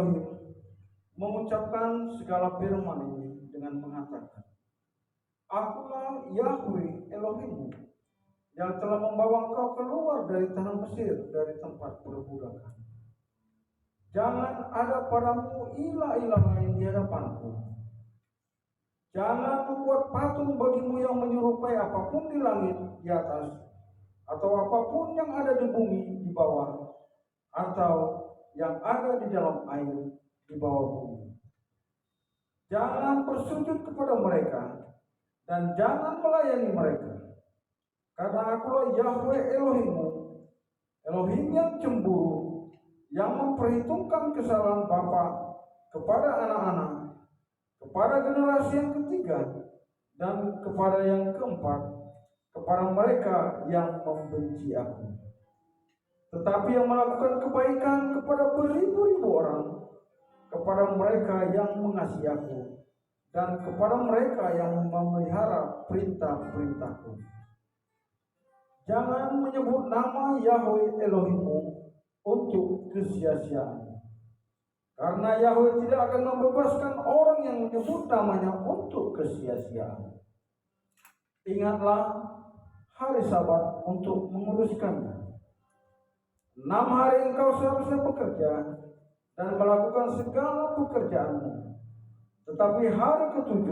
Elohim mengucapkan segala firman ini dengan mengatakan, Akulah Yahweh Elohimmu yang telah membawa engkau keluar dari tanah Mesir, dari tempat perbudakan. Jangan ada padamu ilah-ilah lain di hadapanku. Jangan membuat patung bagimu yang menyerupai apapun di langit di atas, atau apapun yang ada di bumi di bawah, atau yang ada di dalam air di bawah bumi. Jangan bersujud kepada mereka, dan jangan melayani mereka. Karena akulah Yahweh Elohimmu, Elohim yang cemburu, yang memperhitungkan kesalahan bapa kepada anak-anak, kepada generasi yang ketiga, dan kepada yang keempat, kepada mereka yang membenci aku. Tetapi yang melakukan kebaikan kepada beribu-ribu orang, kepada mereka yang mengasihi aku, dan kepada mereka yang memelihara perintah-perintahku. Jangan menyebut nama Yahweh Elohimmu untuk kesia-siaan. Karena Yahweh tidak akan membebaskan orang yang menyebut namanya untuk kesia-siaan. Ingatlah hari Sabat untuk menguduskannya. 6 hari engkau seharusnya bekerja dan melakukan segala pekerjaanmu. Tetapi hari ke-7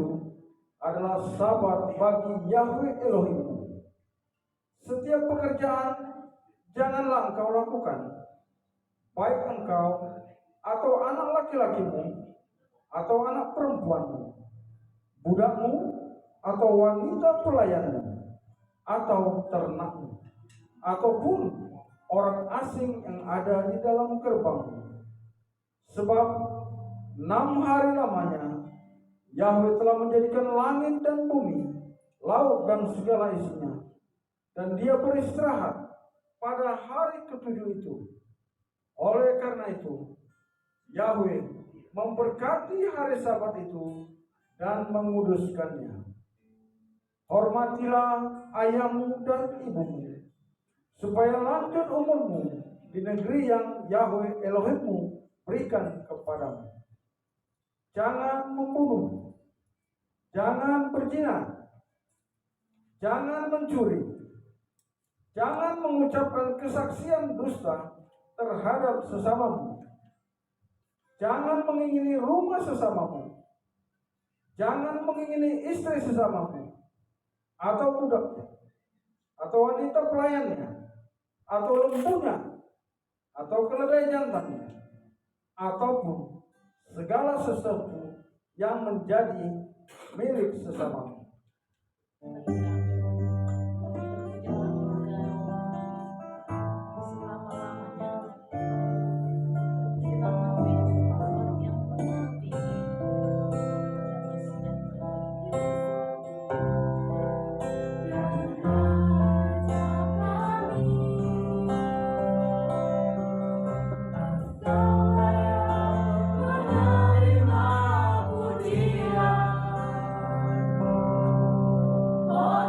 adalah Sabat bagi Yahweh Elohimmu. Setiap pekerjaan janganlah engkau lakukan, baik engkau atau anak laki-lakimu atau anak perempuanmu, budakmu atau wanita pelayanmu, atau ternakmu, ataupun orang asing yang ada di dalam gerbangmu. Sebab 6 hari lamanya Yahweh telah menjadikan langit dan bumi, laut dan segala isinya, dan dia beristirahat pada hari ke-7 itu. Oleh karena itu, Yahweh memberkati hari Sabat itu dan menguduskannya. Hormatilah ayahmu dan ibumu, supaya lanjut umurmu di negeri yang Yahweh Elohimmu berikan kepadamu. Jangan membunuh, jangan berzina, jangan mencuri, jangan mengucapkan kesaksian dusta terhadap sesamamu. Jangan mengingini rumah sesamamu. Jangan mengingini istri sesamamu, atau budaknya, atau wanita pelayannya, atau lembunya, atau keledai jantannya, ataupun segala sesuatu yang menjadi milik sesamamu. Oh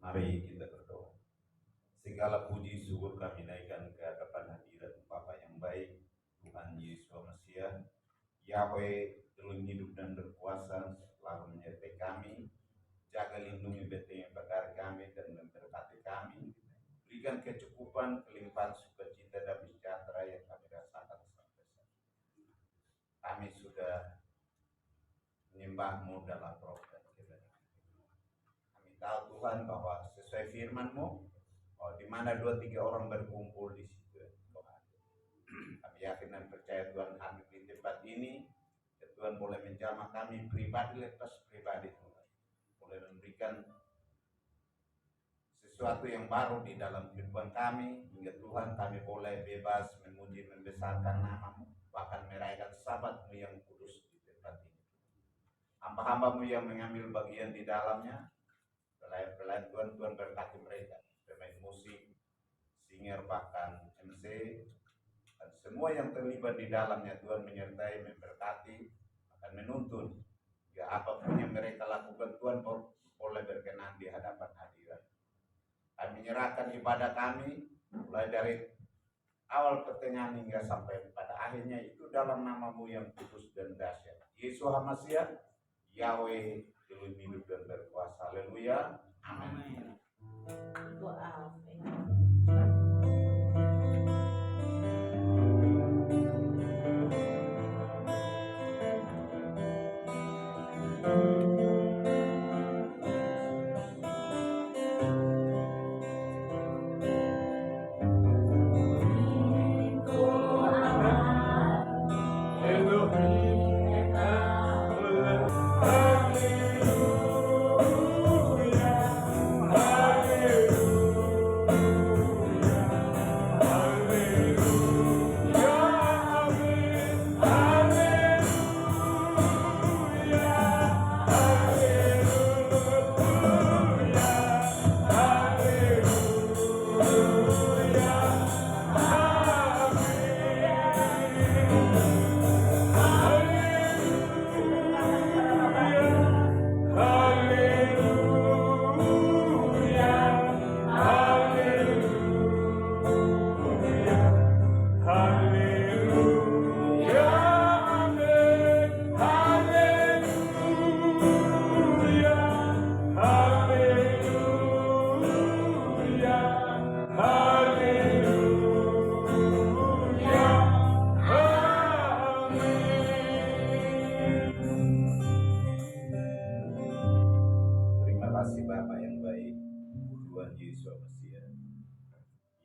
Mari kita berdoa. Segala puji syukur kami naikkan ke hadapan hadirat Bapa yang baik, Tuhan Yesus Mesias, Yahweh, Elohim hidup dan berkuasa, selalu menyertai kami, jaga lindungi beteng bakar kami dan memberkati kami, berikan kecukupan, kelimpahan sukacita dan sejahtera yang kami rasakan sampai saat ini. Kami sudah menyembah-Mu dalam roh dan kebenaran. Kami tahu Tuhan bahwa sesuai firman-Mu, di mana 2-3 orang berkumpul di situ Tuhan. Kami yakin dan percaya Tuhan hadir di tempat ini. Tuhan boleh menjamah kami pribadi lepas pribadi Tuhan. Boleh memberikan sesuatu yang baru di dalam kehidupan kami. Hingga Tuhan kami boleh bebas memuji membesarkan nama-Mu. Bahkan merayakan sabat-Mu yang kudus di tempat ini. Hamba-hamba-Mu yang mengambil bagian di dalamnya. Pelayan-pelayan Tuhan berkati mereka. Pemain musik, singer, bahkan MC, dan semua yang terlibat di dalamnya Tuhan menyertai, memberkati, akan menuntun. Ya apapun yang mereka lakukan Tuhan boleh berkenan di hadapan hadirat. Kami menyerahkan ibadah kami mulai dari awal pertengahan hingga sampai pada akhirnya itu dalam nama-Mu yang kudus dan dahsyat. Yesus Mesias, Yahweh, Elohim hidup dan berkuasa. Haleluya. Amin. Doa.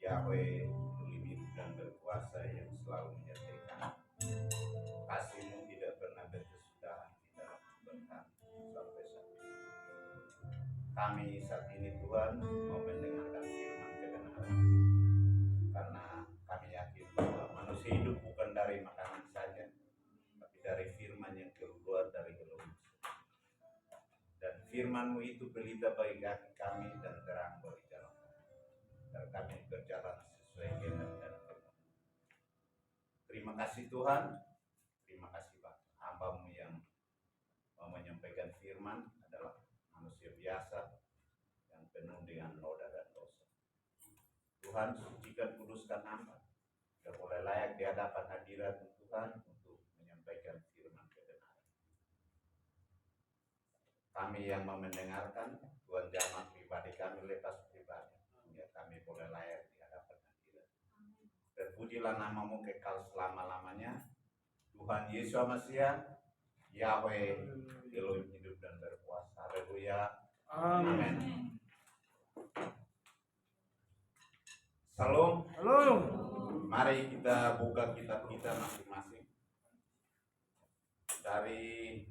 Yahweh, Elohim hidup dan berkuasa yang selalu menyertai kami. Kasih-Mu tidak pernah berkesudahan di dalam kehidupan kami sampai saat ini. Kami saat ini Tuhan mau mendengarkan firman kebenaran, karena kami yakin bahwa manusia hidup bukan dari makanan saja, tapi dari firman yang keluar dari Elohim. Dan firman-Mu itu pelita bagi kaki kami dan terang bagi jalan kami, dan kami berjalan sesuai kehendak dan firman. Terima kasih Tuhan, terima kasih Pak. Hamba-Mu yang mau menyampaikan firman adalah manusia biasa yang penuh dengan noda dan dosa. Tuhan, sucikan kuduskan hamba, sudah boleh layak di hadapan hadirat Tuhan untuk menyampaikan firman kebenaran. Kami yang mau mendengarkan, Tuhan jamah pribadi kami lepas pribadi, hingga kami boleh layak di hadapan hadirat. Terpujilah nama-Mu kekal selama-lamanya, Tuhan Yesus Mesias, Yahweh, Elohim hidup dan berkuasa. Haleluya. Amin. Salam. Halo. Mari kita buka kitab kita masing-masing. dari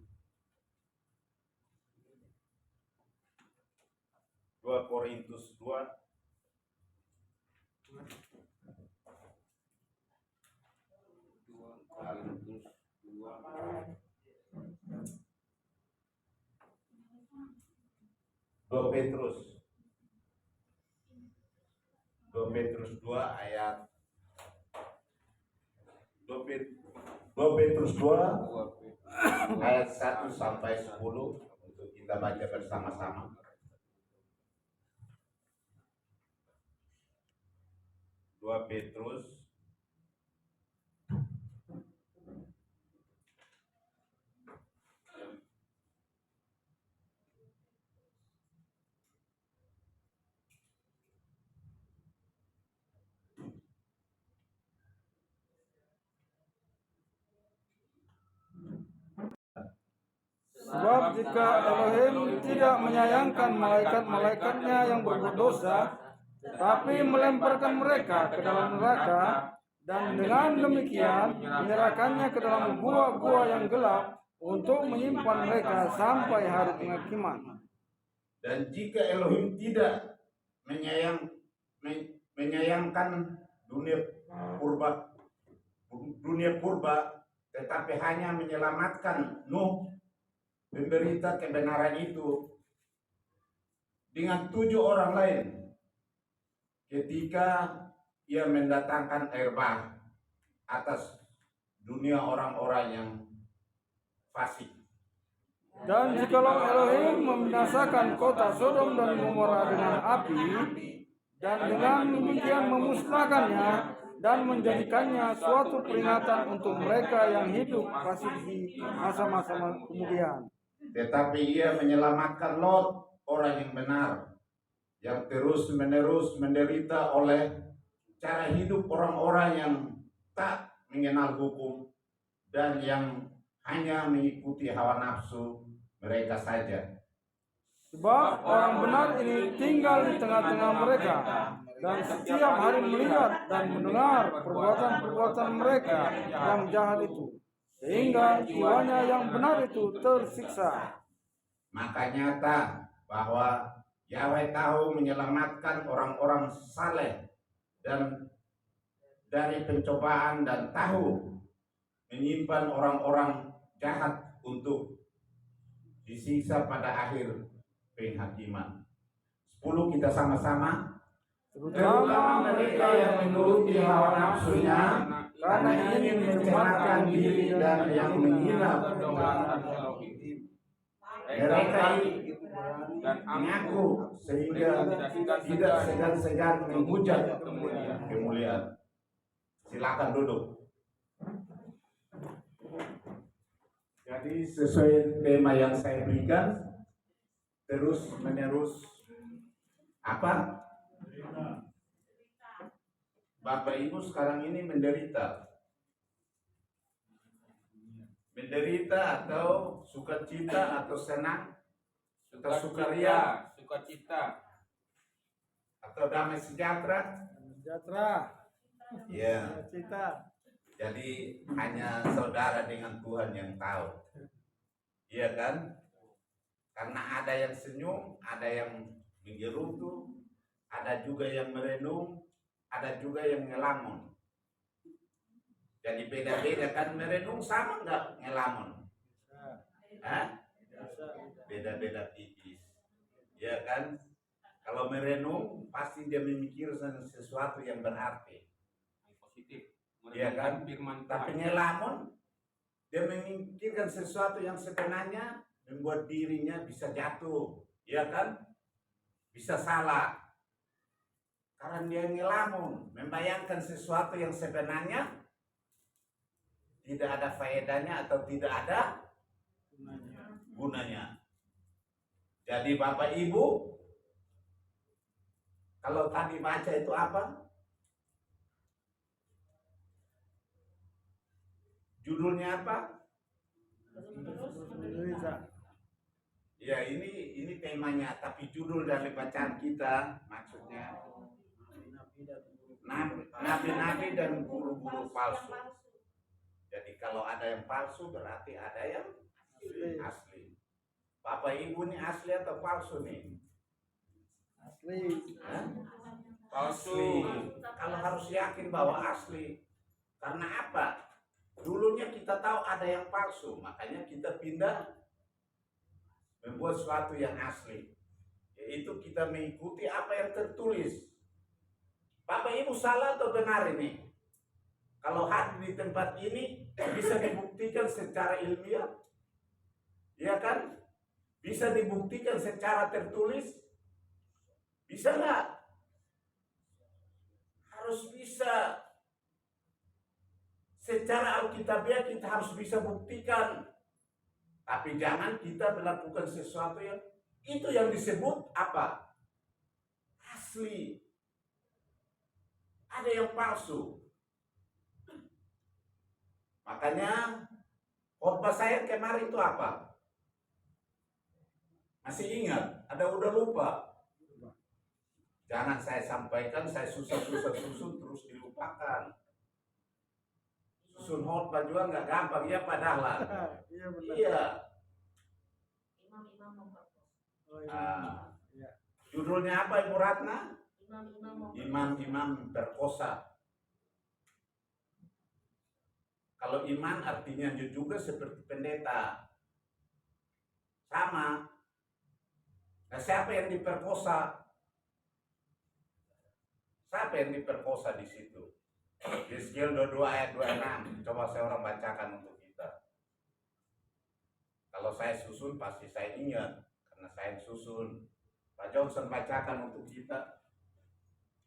2 Korintus 2 2 Petrus 2 ayat 2 Petrus 2 ayat 1 sampai 10 untuk kita baca bersama-sama. 2 Petrus Sebab jika Elohim tidak menyayangkan malaikat-malaikatnya yang berbuat dosa, tetapi melemparkan mereka ke dalam neraka, dan dengan demikian menyerahkannya ke dalam gua-gua yang gelap untuk menyimpan mereka sampai hari penghakiman. Dan jika Elohim tidak menyayangkan dunia purba, tetapi hanya menyelamatkan Nuh, pemberita kebenaran itu, dengan 7 orang lain, ketika ia mendatangkan air bah atas dunia orang-orang yang fasik. Dan jikalau Elohim membinasakan kota Sodom dan Gomora dengan api, dan dengan demikian memusnahkannya dan menjadikannya suatu peringatan untuk mereka yang hidup masih di masa-masa kemudian. Tetapi ia menyelamatkan Lot, orang yang benar, yang terus-menerus menderita oleh cara hidup orang-orang yang tak mengenal hukum dan yang hanya mengikuti hawa nafsu mereka saja. Sebab orang benar ini tinggal di tengah-tengah mereka, dan setiap hari melihat dan mendengar perbuatan-perbuatan mereka yang jahat itu, sehingga jiwanya yang benar itu tersiksa. Maka nyata bahwa Yahweh tahu menyelamatkan orang-orang saleh dan dari pencobaan, dan tahu menyimpan orang-orang jahat untuk disiksa pada akhir penghakiman. 10 kita sama-sama. Terutama mereka yang menuruti hawa nafsunya, karena ingin mencemarkan diri dan yang menghina kebenaran Elohim. Mereka dan mengaku sehingga tidak segan-segan menghujat kemuliaan. Silakan duduk. Jadi sesuai tema yang saya berikan, terus menerus apa? Bapak Ibu sekarang ini menderita atau sukacita atau senang atau sukaria, sukacita atau damai sejahtera. Ya. Jadi hanya saudara dengan Tuhan yang tahu. Iya kan? Karena ada yang senyum, ada yang menggerutu, ada juga yang merenung, ada juga yang ngelamun. Jadi beda-beda kan, merenung sama nggak ngelamun? Beda-beda tipis. Ya kan? Kalau merenung pasti dia memikirkan sesuatu yang berarti. positif, Iya kan? firman Tapi Tuhan. ngelamun, dia memikirkan sesuatu yang sebenarnya membuat dirinya bisa jatuh, ya kan? Bisa salah. Karena dia ngelamun, membayangkan sesuatu yang sebenarnya tidak ada faedahnya atau tidak ada gunanya. Jadi Bapak Ibu, kalau tadi baca itu apa? Judulnya apa? Ya ini temanya, tapi judul dari bacaan kita maksudnya nabi-nabi dan guru-guru palsu. Jadi kalau ada yang palsu berarti ada yang asli. Bapak Ibu ini asli atau palsu nih? Asli. Hah? Palsu. Asli. Kalau harus yakin bahwa asli. Karena apa? Dulunya kita tahu ada yang palsu, makanya kita pindah membuat sesuatu yang asli. Yaitu kita mengikuti apa yang tertulis. Bapak Ibu salah atau benar ini? Kalau hadir di tempat ini bisa dibuktikan secara ilmiah, ya kan? Bisa dibuktikan secara tertulis, bisa nggak? Harus bisa. Secara alkitabiah kita harus bisa buktikan. Tapi jangan kita melakukan sesuatu yang itu yang disebut apa? Asli. Ada yang palsu. Makanya khotbah saya kemarin itu apa? Masih ingat? Ada udah lupa? Jangan saya sampaikan, saya susun terus dilupakan. Susun khotbah juga nggak gampang ya padahal. Iya benar. Iya. Imam-imam memperkosa. Oh, iya. Ah, Iya. judulnya apa Ibu Ratna? Imam-imam memperkosa. Imam-imam berkosa. Kalau iman artinya juga seperti pendeta. Sama. Nah, siapa yang diperkosa? Siapa yang diperkosa di situ? Yeskiel 22 ayat 26. Coba saya orang bacakan untuk kita. Kalau saya susun pasti saya ingat karena saya susun. Pak Johnson bacakan untuk kita.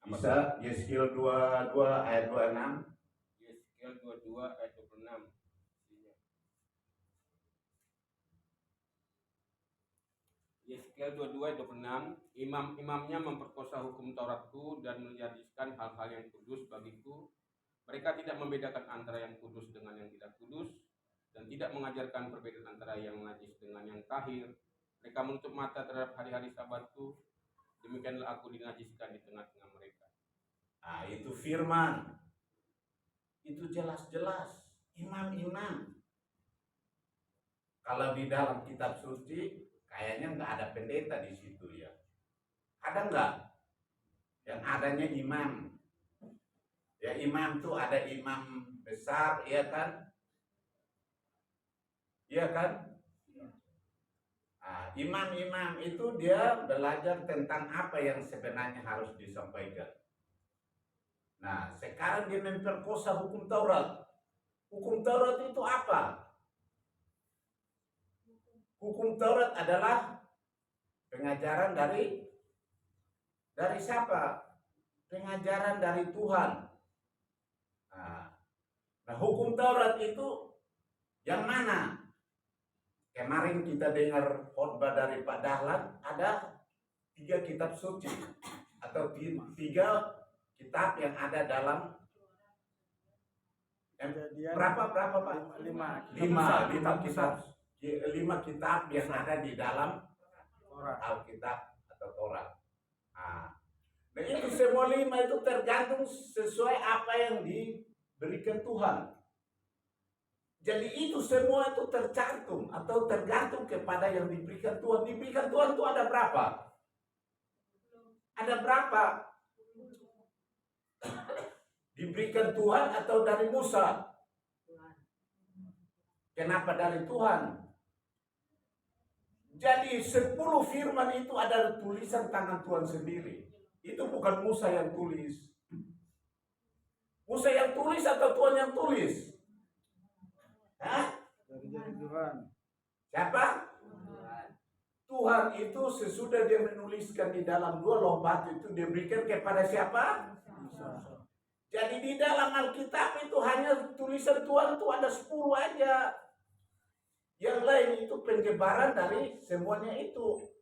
Bisa Yeskiel 22 ayat 26. Yeskiel 22 ayat 26. Yeskiel 22 ayat 26. Imam-imamnya memperkosa hukum Tauratku dan menjadikan hal-hal yang kudus bagiku. Mereka tidak membedakan antara yang kudus dengan yang tidak kudus dan tidak mengajarkan perbedaan antara yang najis dengan yang tahir. Mereka menutup mata terhadap hari-hari Sabatku. Demikianlah aku dinajiskan di tengah-tengah mereka. Nah, itu firman. Itu jelas-jelas imam-imam. Kalau di dalam kitab suci kayaknya nggak ada pendeta di situ ya. Ada nggak? Yang adanya imam. Ya imam tuh ada imam besar, iya kan? Iya kan? Nah, imam-imam itu dia belajar tentang apa yang sebenarnya harus disampaikan. Nah, sekarang dia memperkosa hukum Taurat. Hukum Taurat itu apa? Hukum Taurat adalah pengajaran dari siapa? Pengajaran dari Tuhan. Nah, hukum Taurat itu yang mana? Kemarin kita dengar khotbah dari Pak Dahlan, ada 3 kitab suci atau 3 kitab yang ada dalam berapa Pak? 5 kitab yang ada di dalam Alkitab atau Taurat. Nah itu semua 5 itu tergantung sesuai apa yang diberikan Tuhan. Jadi itu semua itu tercantum atau tergantung kepada yang diberikan Tuhan. Diberikan Tuhan itu ada berapa? Ada berapa? Diberikan Tuhan atau dari Musa? Kenapa dari Tuhan? Jadi 10 firman itu ada tulisan tangan Tuhan sendiri. Itu bukan Musa yang tulis. Musa yang tulis atau Tuhan yang tulis? Hah? Dari Tuhan. Siapa? Tuhan itu sesudah dia menuliskan di dalam 2 loh batu itu dia berikan kepada siapa? Musa. Jadi di dalam Alkitab itu hanya tulisan Tuhan itu ada 10 aja. Yang lain itu penyebaran dari semuanya itu.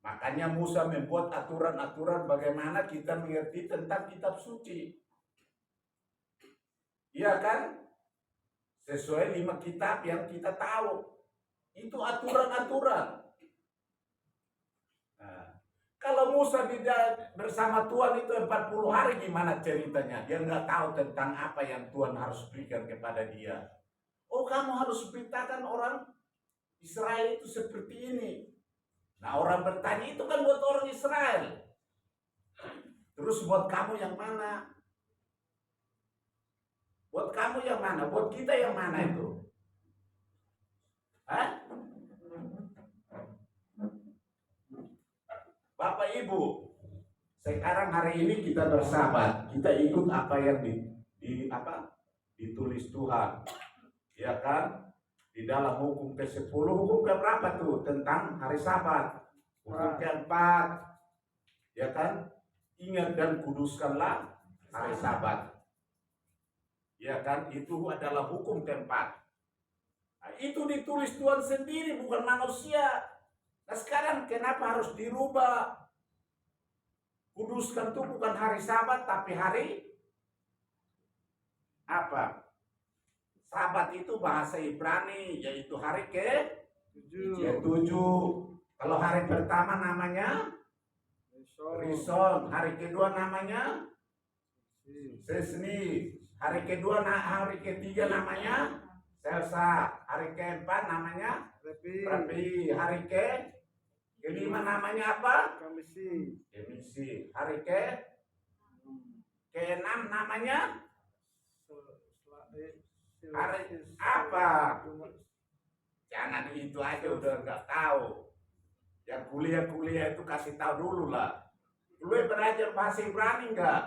Makanya Musa membuat aturan-aturan bagaimana kita mengerti tentang kitab suci. Iya kan? Sesuai 5 kitab yang kita tahu. Itu aturan-aturan. Nah, Kalau Musa bersama Tuhan itu 40 hari gimana ceritanya? Dia nggak tahu tentang apa yang Tuhan harus berikan kepada dia. Oh, kamu harus beritakan orang Israel itu seperti ini. Nah, orang bertanya itu kan buat orang Israel. Terus buat kamu yang mana? Buat kamu yang mana? Buat kita yang mana itu? Hah? Bapak Ibu, sekarang hari ini kita bersahabat, kita ikut apa yang ditulis Tuhan, ya kan? Di dalam hukum ke-10, hukum ke-berapa tuh tentang hari Sabat? Hukum ke-4, ya kan? Ingat dan kuduskanlah hari Sabat, ya kan? Itu adalah hukum ke-4. Nah, itu ditulis Tuhan sendiri, bukan manusia. Nah, sekarang kenapa harus dirubah? Kuduskan itu bukan hari Sabat, tapi hari apa? Sabat itu bahasa Ibrani, yaitu hari ke-7. Kalau hari pertama namanya Rison, hari kedua namanya Sesni, hari ketiga namanya Selsa, hari keempat namanya Rapi, hari kelima namanya apa? Kemisi. Hari keenam namanya hari apa? Jangan itu aja udah nggak tahu. Yang kuliah itu kasih tahu dulu lah. Lu belajar bahasa Ibrani nggak?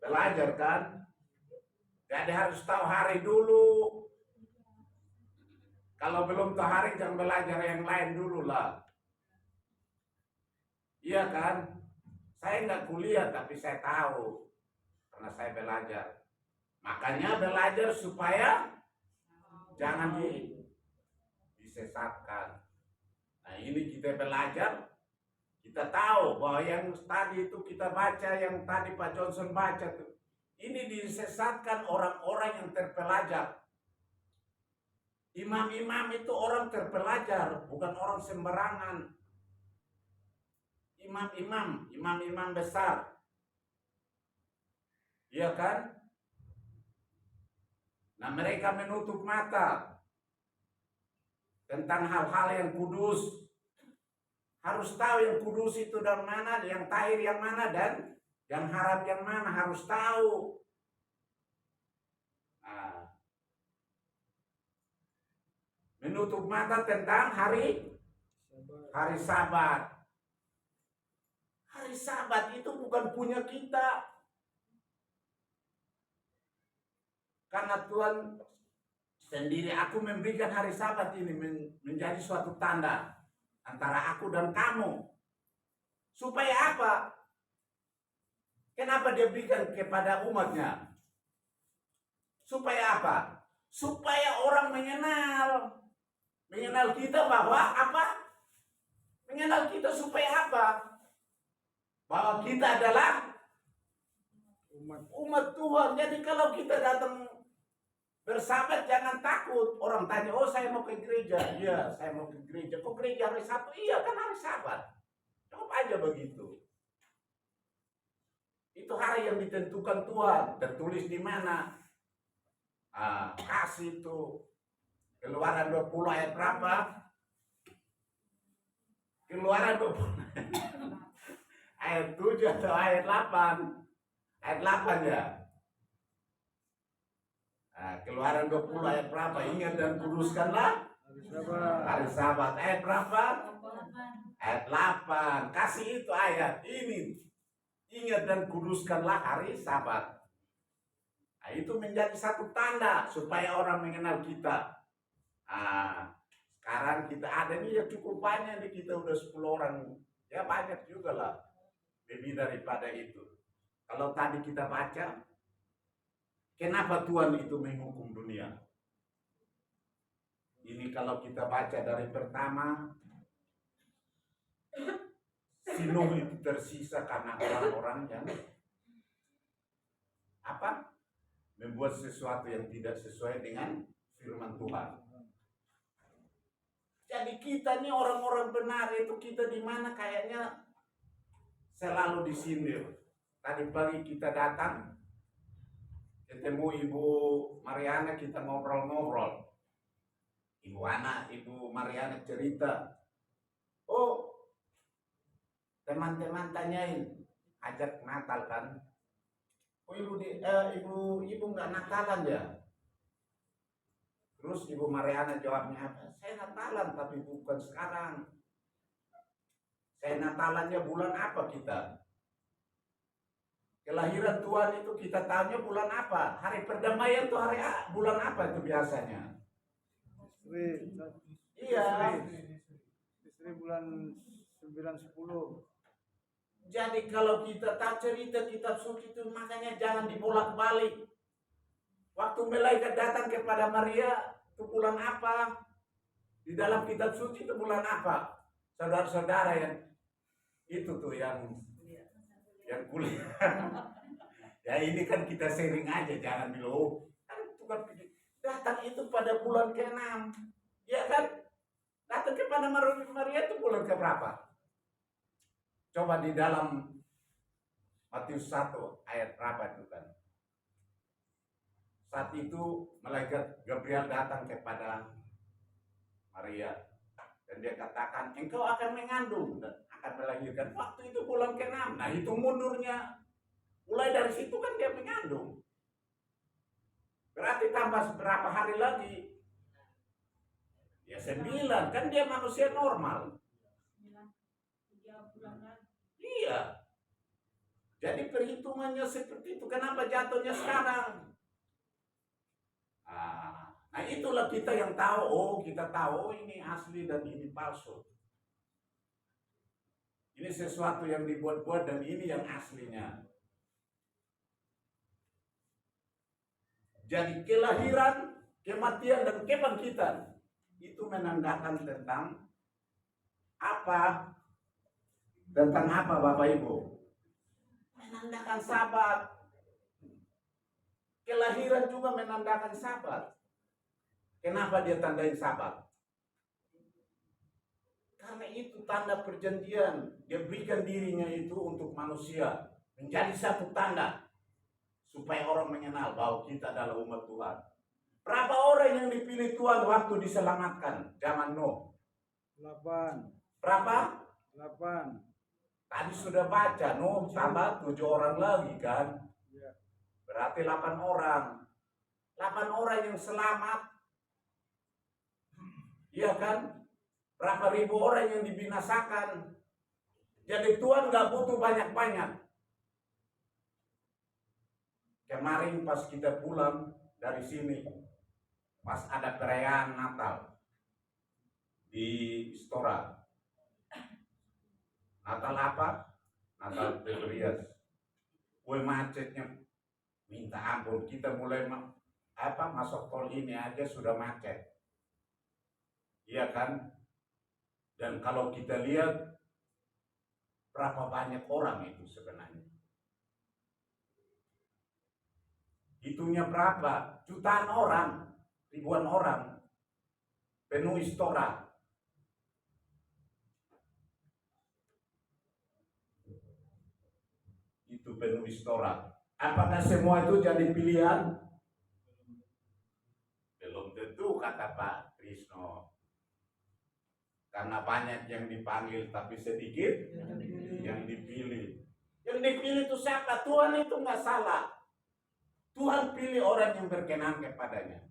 Belajar kan? Jadi harus tahu hari dulu. Kalau belum tahu hari jangan belajar yang lain dulu lah. Iya kan? Saya nggak kuliah tapi saya tahu karena saya belajar. Makanya belajar supaya jangan disesatkan. Nah, ini kita belajar, kita tahu bahwa yang tadi itu kita baca, yang tadi Pak Johnson baca tuh, ini disesatkan orang-orang yang terpelajar. Imam-imam itu orang terpelajar, bukan orang sembarangan. Imam-imam besar. Iya kan? Nah, mereka menutup mata tentang hal-hal yang kudus. Harus tahu yang kudus itu dari mana, yang tahir yang mana, dan yang haram yang mana, harus tahu. Nah, menutup mata tentang hari Sabat. Hari Sabat itu bukan punya kita. Karena Tuhan sendiri, aku memberikan hari Sabat ini menjadi suatu tanda antara aku dan kamu. Supaya apa? Kenapa dia berikan kepada umatnya? Supaya apa? Supaya orang mengenal kita bahwa apa? Mengenal kita supaya apa? Bahwa kita adalah umat Tuhan. Jadi kalau kita datang bersahabat jangan takut. Orang tanya, oh saya mau ke gereja. Iya, saya mau ke gereja. Kok gereja hari Sabtu? Iya, kan hari Sabat. Cukup aja begitu. Itu hari yang ditentukan Tuhan. Tertulis di mana? Kasih itu. Keluaran 20 ayat berapa? Keluaran 20 ayat 7 atau ayat 8? Ayat 8 ya. Nah, Keluaran 20 ayat berapa? Ingat dan kuduskanlah hari Sabat. Ayat berapa? Ayat 8. Kasih itu ayat ini. Ingat dan kuduskanlah hari Sabat. Nah, itu menjadi satu tanda supaya orang mengenal kita. Nah, sekarang kita ada nih ya cukup banyak nih, kita udah 10 orang. Ya banyak juga lah. Lebih daripada itu. Kalau tadi kita baca, kenapa Tuhan itu menghukum dunia? Ini kalau kita baca dari pertama, si Nuh itu tersisa karena orang-orang yang apa? Membuat sesuatu yang tidak sesuai dengan firman Tuhan. Jadi kita nih orang-orang benar itu kita di mana kayaknya selalu disindir. Tadi pagi kita datang, ketemu Ibu Mariana, kita ngobrol-ngobrol. Ibu Mariana cerita, oh teman-teman tanyain, ajak Natal kan? Oh ibu nggak Natalan ya? Terus Ibu Mariana jawabnya apa? Saya Natalan tapi bukan sekarang. Saya Natalannya bulan apa kita? Kelahiran Tuhan itu kita tanya bulan apa? Hari perdamaian itu bulan apa itu biasanya? Iya. Istri bulan 9-10. Jadi kalau kita tak cerita kitab suci itu makanya jangan dibolak-balik. Waktu malaikat datang kepada Maria itu bulan apa? Di dalam kitab suci itu bulan apa? Saudara-saudara yang itu tuh yang kuliah. Ya ini kan kita sharing aja, jangan bilang oh kan itu kan datang itu pada bulan ke-6. Ya kan? Datang kepada Maria itu bulan ke-berapa? Coba di dalam Matius 1 ayat berapa itu kan? Saat itu malaikat Gabriel datang kepada Maria dan dia katakan engkau akan mengandung dan akan melahirkan. Waktu itu bulan ke-6. Nah itu mundurnya. Mulai dari situ kan dia mengandung. Berarti tambah berapa hari lagi? Ya 9. Kan dia manusia normal. 3 bulan lagi. Iya. Jadi perhitungannya seperti itu. Kenapa jatuhnya sekarang? Nah itulah kita yang tahu. Oh kita tahu oh, ini asli dan ini palsu. Ini sesuatu yang dibuat-buat dan ini yang aslinya. Jadi kelahiran, kematian dan kebangkitan itu menandakan tentang apa? Tentang apa Bapak Ibu? Menandakan Sabat. Kelahiran juga menandakan Sabat. Kenapa dia tandain Sabat? Karena itu tanda perjanjian. Dia berikan dirinya itu untuk manusia. Menjadi satu tanda. Supaya orang mengenal bahwa kita adalah umat Tuhan. Berapa orang yang dipilih Tuhan waktu diselamatkan? Zaman Nuh. 8. Berapa? 8. Tadi sudah baca, Nuh tambah 7 orang lagi kan? Ya. Berarti 8 orang. 8 orang yang selamat. Iya kan? Berapa ribu orang yang dibinasakan. Jadi Tuhan gak butuh banyak-banyak. Kemarin pas kita pulang dari sini, pas ada perayaan Natal di Istora. Natal apa? Natal Tiberias. Kue macetnya minta ampun. Kita mulai masuk tol ini aja sudah macet. Iya kan? Dan kalau kita lihat berapa banyak orang itu sebenarnya. Hitungnya berapa? Jutaan orang, ribuan orang. Penuh Istora. Itu penuh Istora. Apakah semua itu jadi pilihan? Belum tentu kata Pak Krisno. Karena banyak yang dipanggil tapi sedikit yang dipilih. Yang dipilih itu siapa? Tuhan itu nggak salah. Tuhan pilih orang yang berkenan kepadanya.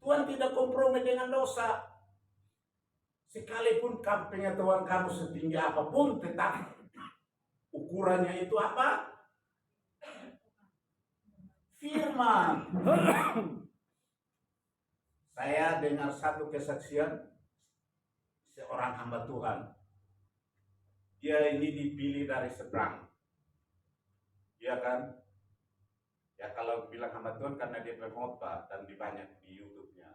Tuhan tidak kompromi dengan dosa. Sekalipun kampenya Tuhan kamu setinggi apapun, tetap ukurannya itu apa? Firman. Saya dengar satu kesaksian seorang hamba Tuhan. Dia ini dipilih dari seberang. Iya kan? Ya kalau bilang hamba Tuhan karena dia pengkhotbah dan banyak di YouTube-nya.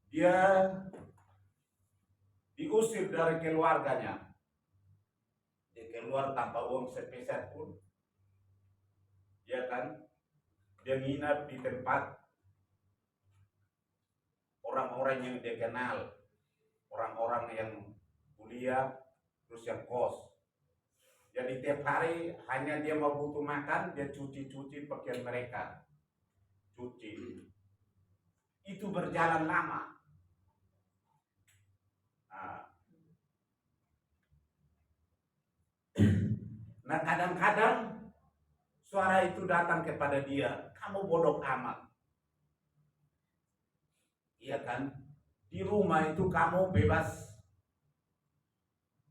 Dia diusir dari keluarganya. Dia keluar tanpa uang sepeser pun. Ya kan? Dia nginap di tempat orang-orang yang dia kenal. Orang-orang yang kuliah terus yang kos. Jadi tiap hari hanya dia mau butuh makan, dia cuci-cuci pakaian mereka. Cuci. Itu berjalan lama. Nah, kadang-kadang suara itu datang kepada dia, kamu bodoh amat. Iya kan? Di rumah itu kamu bebas.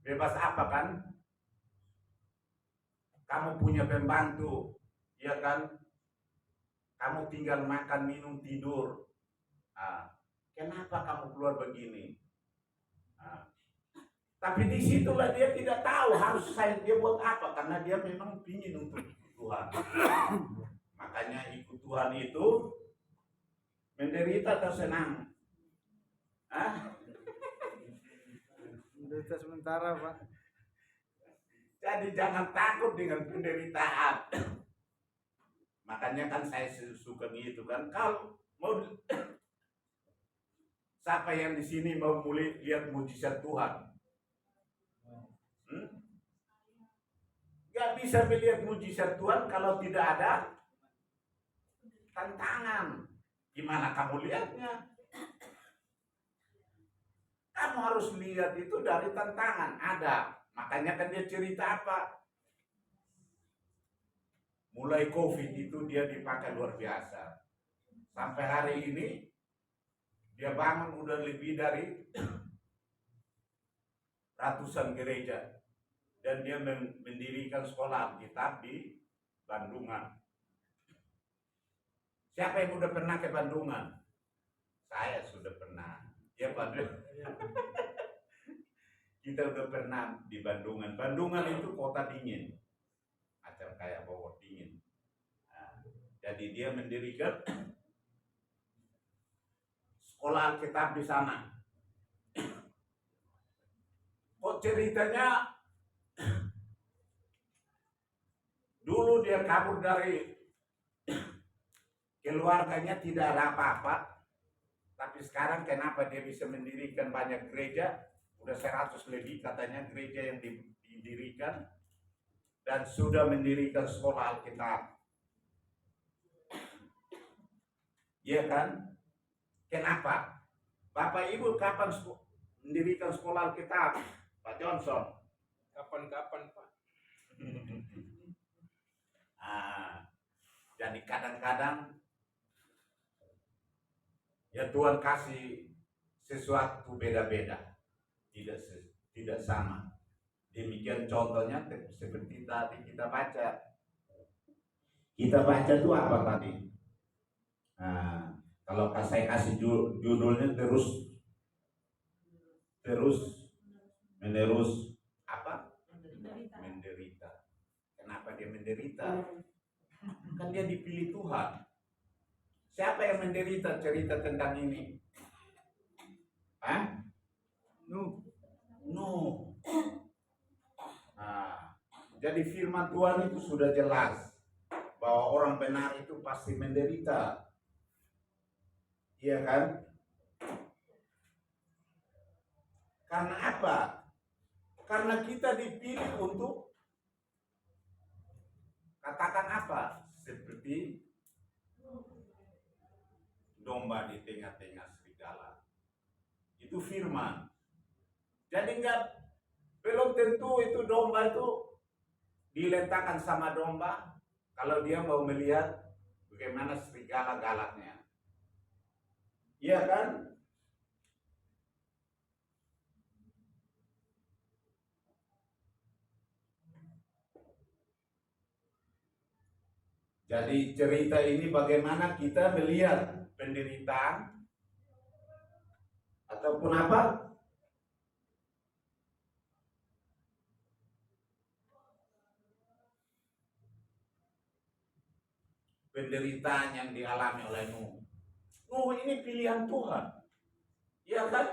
Bebas apa kan? Kamu punya pembantu, iya kan? Kamu tinggal makan, minum, tidur. Kenapa kamu keluar begini? Tapi disitulah dia tidak tahu harus dia buat apa, karena dia memang ingin untuk Tuhan. Makanya ikut Tuhan itu menderita atau senang? Menderita sementara, Pak. Jadi jangan takut dengan penderitaan. Makanya kan saya suka gitu kan. Kalau mau siapa yang di sini mau mulai lihat mujizat Tuhan? Gak bisa melihat mujizat Tuhan kalau tidak ada tantangan. Gimana kamu lihatnya? Kamu harus lihat itu dari tantangan. Ada. Makanya kan dia cerita apa? Mulai COVID itu dia dipakai luar biasa. Sampai hari ini dia bangun udah lebih dari ratusan gereja. Dan dia mendirikan sekolah Alkitab di Bandungan. Siapa yang udah pernah ke Bandungan? Saya sudah pernah. Ya Pak. Kita udah pernah di Bandungan. Bandungan itu kota dingin, macam kayak Bogor dingin. Nah, jadi dia mendirikan sekolah Alkitab di sana. Kok ceritanya dulu dia kabur dari keluarganya, tidak ada apa-apa. Tapi sekarang kenapa dia bisa mendirikan banyak gereja? Udah 100 lebih katanya gereja yang didirikan, dan sudah mendirikan sekolah Alkitab. Iya kan? Kenapa? Bapak Ibu kapan mendirikan sekolah Alkitab? Pak Johnson? Kapan-kapan, Pak. Jadi kadang-kadang ya Tuhan kasih sesuatu beda-beda. Tidak sama. Demikian contohnya seperti tadi kita baca. Kita baca itu apa tadi? Kalau saya kasih judulnya terus menerus apa? Menderita. Kenapa dia menderita? Kan dia dipilih Tuhan. Siapa yang menderita cerita tentang ini? Nuh. Jadi firman Tuhan itu sudah jelas bahwa orang benar itu pasti menderita. Iya kan? Karena apa? Karena kita dipilih untuk katakan apa? Seperti domba di tengah-tengah serigala. Itu firman. Jadi belum tentu itu domba itu diletakkan sama domba kalau dia mau melihat bagaimana serigala galaknya. Iya kan? Jadi cerita ini bagaimana kita melihat penderitaan ataupun apa? Penderitaan yang dialami oleh Nuh. Nuh ini pilihan Tuhan. Iya kan?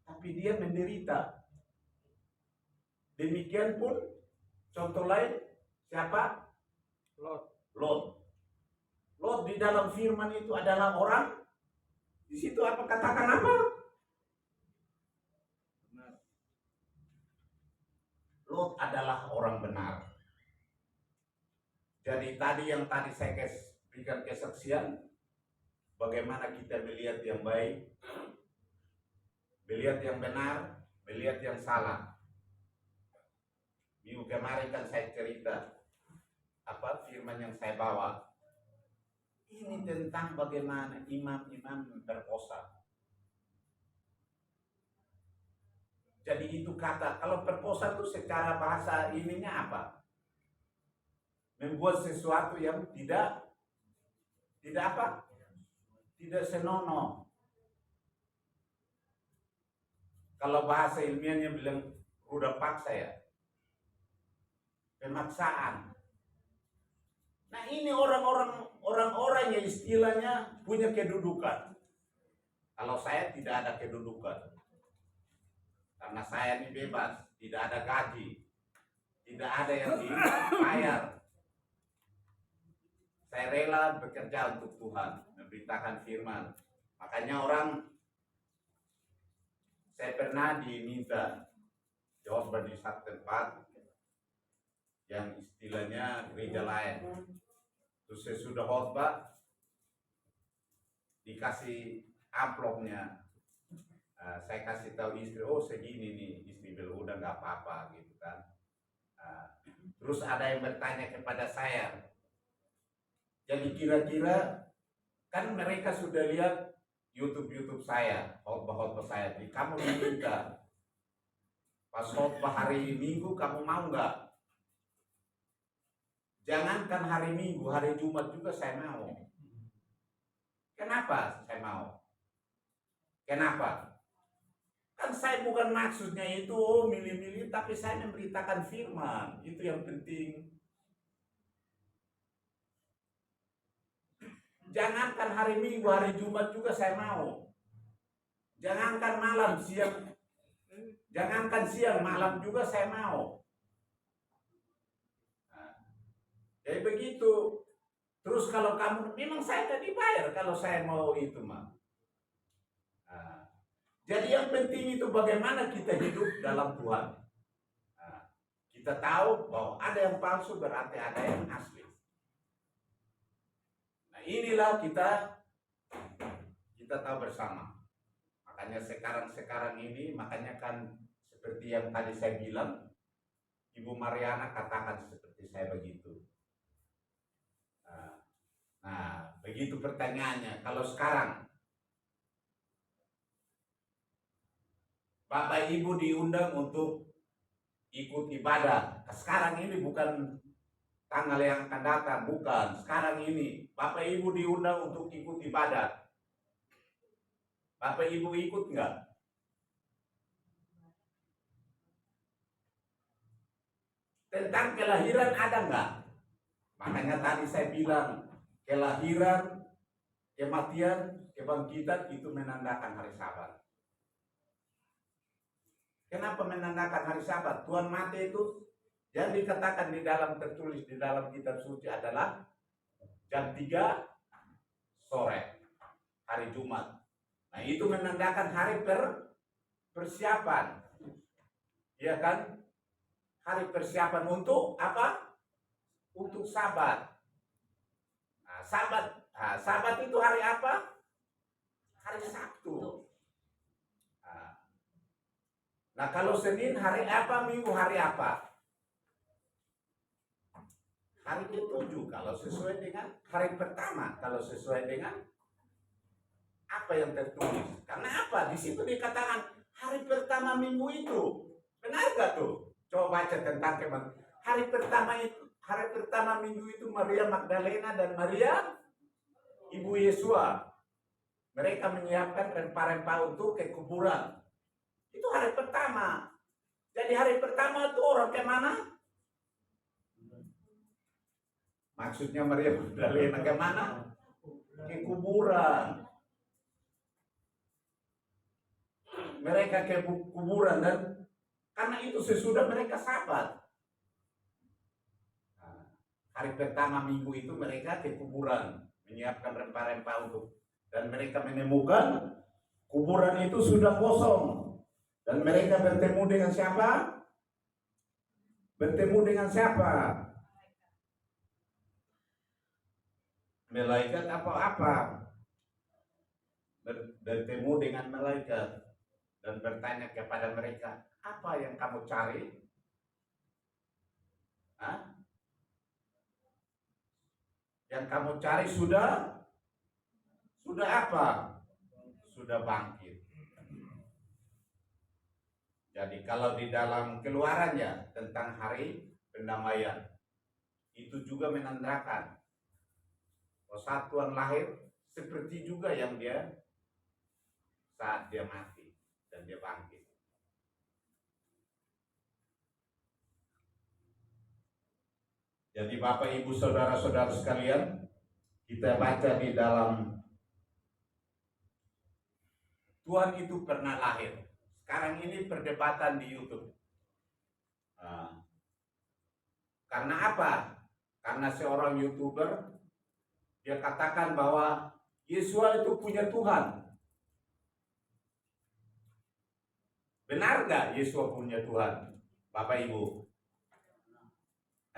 Tapi dia menderita. Demikian pun contoh lain siapa? Lot. Lot di dalam firman itu adalah orang. Di situ apa katakan apa? Lot adalah orang Jadi tadi saya berikan kesaksian, bagaimana kita melihat yang baik, melihat yang benar, melihat yang salah. Minggu kemarin kan saya cerita apa firman yang saya bawa. Ini tentang bagaimana imam-imam berposa. Jadi itu kata, kalau berposa itu secara bahasa ininya apa? Membuat sesuatu yang tidak apa? Tidak senonoh. Kalau bahasa ilmiahnya bilang ruda paksa ya. Pemaksaan. Nah, ini orang-orang yang istilahnya punya kedudukan. Kalau saya tidak ada kedudukan. Karena saya ini bebas, tidak ada gaji. Tidak ada yang dibayar. Saya rela bekerja untuk Tuhan, memberitakan firman. Makanya saya pernah diminta jawaban di satu tempat yang istilahnya gereja lain. Terus sesudah khotbah dikasih amplopnya. Saya kasih tahu istri, oh segini nih, istri bilang udah nggak apa-apa gitu kan. Terus ada yang bertanya kepada saya, jadi kira-kira kan mereka sudah lihat YouTube saya, khotbah saya, kamu diminta pas khotbah hari Minggu kamu mau nggak? Jangankan hari Minggu, hari Jumat juga saya mau. Kenapa saya mau? Kenapa? Kan saya bukan maksudnya itu milih-milih, tapi saya memberitakan firman. Itu yang penting. Jangankan hari Minggu, hari Jumat juga saya mau. Jangankan malam, siang. Jangankan siang, malam juga saya mau. Jadi begitu. Terus kalau kamu, memang saya tidak dibayar kalau saya mau itu mah. Jadi yang penting itu bagaimana kita hidup dalam Tuhan. Kita tahu bahwa ada yang palsu berarti ada yang asli. Nah inilah kita tahu bersama. Makanya sekarang ini, makanya kan seperti yang tadi saya bilang, Ibu Mariana katakan seperti saya begitu. Nah, begitu pertanyaannya. Kalau sekarang Bapak Ibu diundang untuk ikut ibadah. Sekarang ini bukan tanggal yang akan datang, bukan. Sekarang ini Bapak Ibu diundang untuk ikut ibadah. Bapak Ibu ikut enggak? Tentang kelahiran ada enggak? Makanya tadi saya bilang kelahiran, kematian, kebangkitan itu menandakan hari Sabat. Kenapa menandakan hari Sabat? Tuhan mati itu yang dikatakan tertulis di dalam kitab suci adalah jam 3 sore hari Jumat. Nah, itu menandakan hari persiapan. Ya kan? Hari persiapan untuk apa? Untuk Sabat. Sabat itu hari apa? Hari Sabtu. Nah kalau Senin hari apa? Minggu hari apa? Hari ke-7 kalau sesuai dengan hari pertama. Kalau sesuai dengan apa yang tertulis. Karena apa? Di situ dikatakan hari pertama minggu itu. Benar gak tuh? Coba baca tentang hari pertama minggu itu Maria Magdalena dan Maria Ibu Yesua. Mereka menyiapkan rempah-rempah untuk ke kuburan. Itu hari pertama. Jadi hari pertama itu orang kemana? Maksudnya Maria Magdalena kemana? Ke kuburan. Mereka ke kuburan dan karena itu sesudah mereka Sabat. Hari pertama minggu itu mereka ke kuburan. Menyiapkan rempah-rempah untuk. Dan mereka menemukan kuburan itu sudah kosong. Dan mereka bertemu dengan siapa? Bertemu dengan siapa? malaikat apa-apa. Bertemu dengan malaikat dan bertanya kepada mereka, apa yang kamu cari? Hah? Yang kamu cari sudah apa? Sudah bangkit. Jadi kalau di dalam Keluarannya tentang hari pendamaian, itu juga menandakan persatuan lahir seperti juga yang dia saat dia mati dan dia bangkit. Jadi Bapak Ibu Saudara-saudara sekalian, kita baca di dalam Tuhan itu pernah lahir. Sekarang ini perdebatan di YouTube. Karena apa? Karena seorang YouTuber dia katakan bahwa Yesus itu punya Tuhan. Benar gak Yesus punya Tuhan, Bapak Ibu?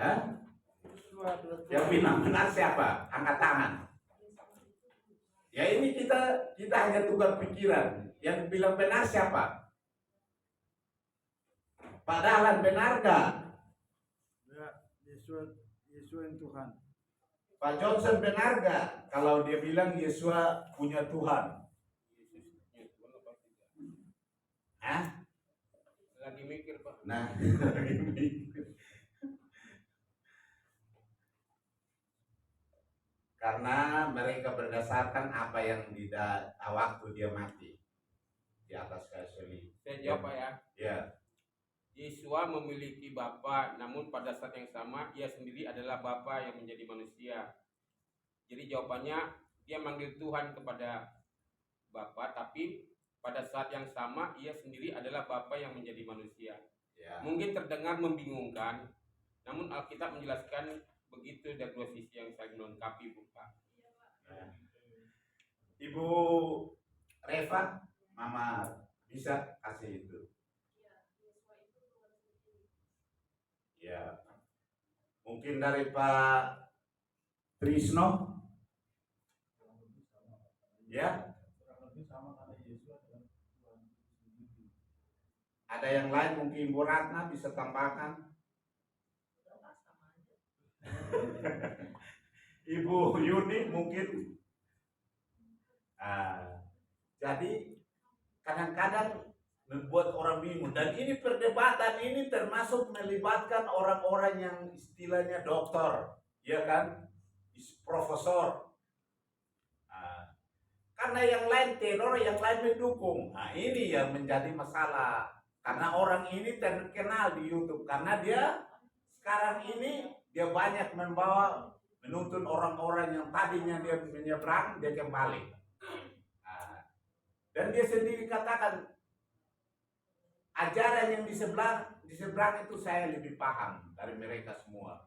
Hah? Yang bilang benar siapa? Angkat tangan. Ya ini kita hanya tukar pikiran. Yang bilang benar siapa? Padahal benar gak? Ya, Yesus yang Tuhan. Pak Johnson benar gak kalau dia bilang Yesus punya Tuhan? Hah? Lagi mikir, Pak. Nah, karena mereka berdasarkan apa yang waktu dia mati di atas kayu salib. Saya jawab, Pak ya. Ya, Yesus memiliki Bapa, namun pada saat yang sama ia sendiri adalah Bapa yang menjadi manusia. Jadi jawabannya dia manggil Tuhan kepada Bapa, tapi pada saat yang sama ia sendiri adalah Bapa yang menjadi manusia. ya. Mungkin terdengar membingungkan, namun Alkitab menjelaskan begitu dari dua sisi yang saling melengkapi, Pak. Nah. Ibu Reva, Mama bisa kasih itu. Ya, mungkin dari Pak Trisno. Ya, ada yang lain mungkin Ibu Ratna bisa tambahkan. Ibu Yuni mungkin. Jadi kadang-kadang membuat orang bingung, dan ini perdebatan ini termasuk melibatkan orang-orang yang istilahnya doktor, ya kan, profesor. Karena yang lain tenor, yang lain mendukung. Nah ini yang menjadi masalah, karena orang ini terkenal di YouTube karena dia sekarang ini dia banyak menuntun orang-orang yang tadinya dia menyeberang, dia kembali. Dan dia sendiri katakan, ajaran yang di seberang itu saya lebih paham dari mereka semua.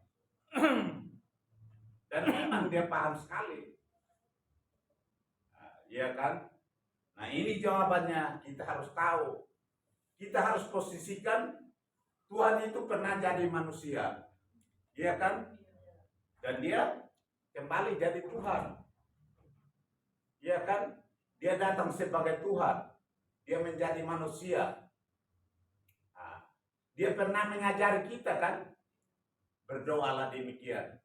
Dan memang dia paham sekali. Iya kan? Nah ini jawabannya, kita harus tahu. Kita harus posisikan Tuhan itu pernah jadi manusia. Iya kan? Dan dia kembali jadi Tuhan. Iya kan? Dia datang sebagai Tuhan. Dia menjadi manusia. Dia pernah mengajari kita kan? Berdoalah demikian.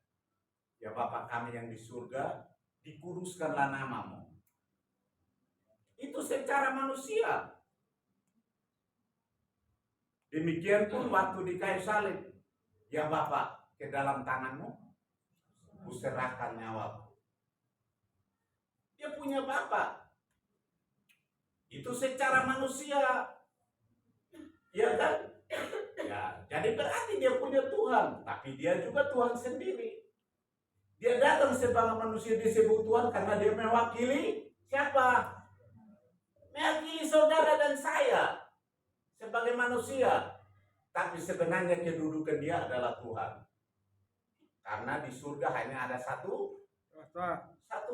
Ya Bapa kami yang di surga, dikuduskanlah namamu. Itu secara manusia. Demikian pun waktu di kayu salib. Ya Bapa, ke dalam tanganmu kuserahkan nyawaku. Dia punya Bapa. Itu secara manusia. Ya kan? Ya, jadi berarti dia punya Tuhan, tapi dia juga Tuhan sendiri. Dia datang sebagai manusia disebut Tuhan karena dia mewakili siapa? Mewakili saudara dan saya sebagai manusia. Tapi sebenarnya kedudukan dia adalah Tuhan. Karena di surga hanya ada satu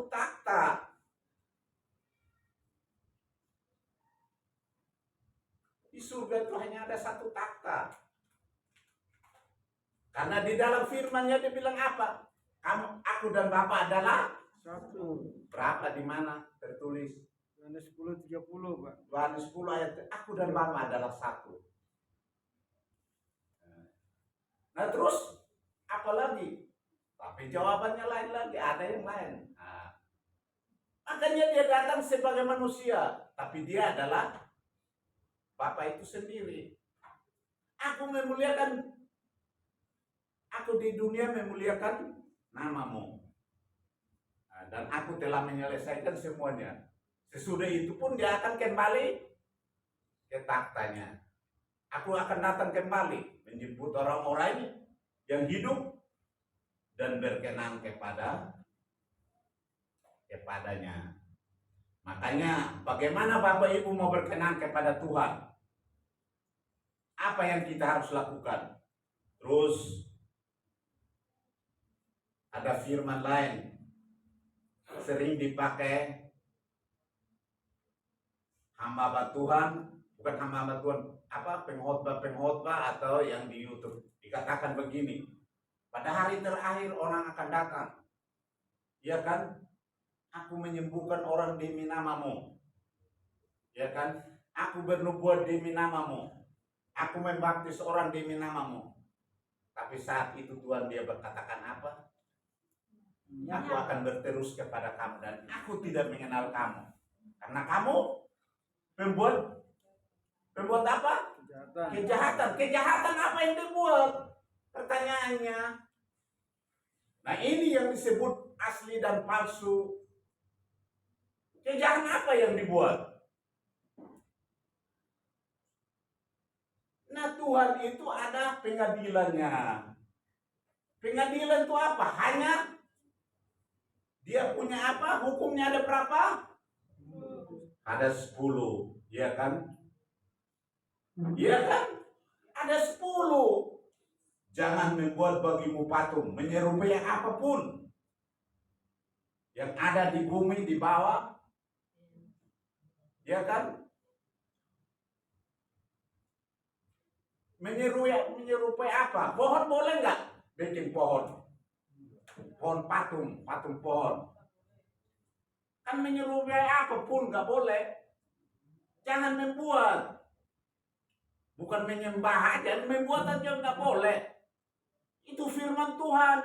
takhta. Di surga itu hanya ada satu takhta. Karena di dalam firman-Nya dia bilang apa? Aku dan Bapa adalah 1 Berapa di mana tertulis? Yohanes 10:30, Pak. Yohanes 10 ayat aku dan Bapa adalah satu. Nah terus apa lagi? Tapi jawabannya lain lagi, ada yang lain. Nah, makanya dia datang sebagai manusia, tapi dia adalah Bapa itu sendiri. Aku di dunia memuliakan namamu. Nah, dan aku telah menyelesaikan semuanya. Sesudah itu pun dia akan kembali ke taktanya. Aku akan datang kembali menjemput orang-orang yang hidup dan berkenan kepadanya. Makanya bagaimana Bapak Ibu mau berkenan kepada Tuhan? Apa yang kita harus lakukan? Terus ada firman lain sering dipakai hamba Tuhan, bukan hamba Tuhan, pengkhotbah atau yang di YouTube dikatakan begini, pada hari terakhir orang akan datang, ya kan, aku menyembuhkan orang demi namamu, ya kan, aku bernubuat demi namamu, aku membaptis orang demi namamu. Tapi saat itu Tuhan dia berkatakan apa? Aku akan berterus kepada kamu dan aku tidak mengenal kamu, karena kamu membuat apa? Kejahatan apa yang dibuat? Pertanyaannya. Nah ini yang disebut asli dan palsu. Kejahatan apa yang dibuat? Nah Tuhan itu ada pengadilannya. Pengadilan itu apa? Hanya dia punya apa? Hukumnya ada berapa? Ada 10, ya kan? Iya kan? Ada 10. Jangan membuat bagimu patung, menyerupai apapun yang ada di bumi, di bawah. Ya kan? Menyerupai apa? Pohon boleh nggak? Bikin pohon. Pohon patung pohon. Kan menyerupai apapun nggak boleh. Jangan membuat. Bukan menyembah aja, membuat aja nggak boleh. Itu firman Tuhan.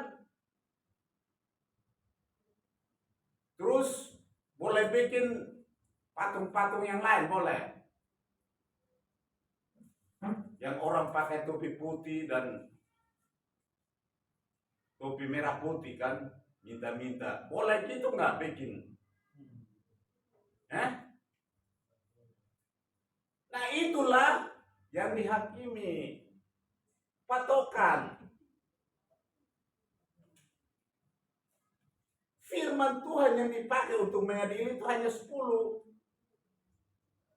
Terus boleh bikin patung-patung yang lain, boleh. Yang orang pakai topi putih dan topi merah putih kan, minta-minta. Boleh gitu nggak bikin? Nah itulah yang dihakimi, patokan. Firman Tuhan yang dipakai untuk mengadili itu hanya 10.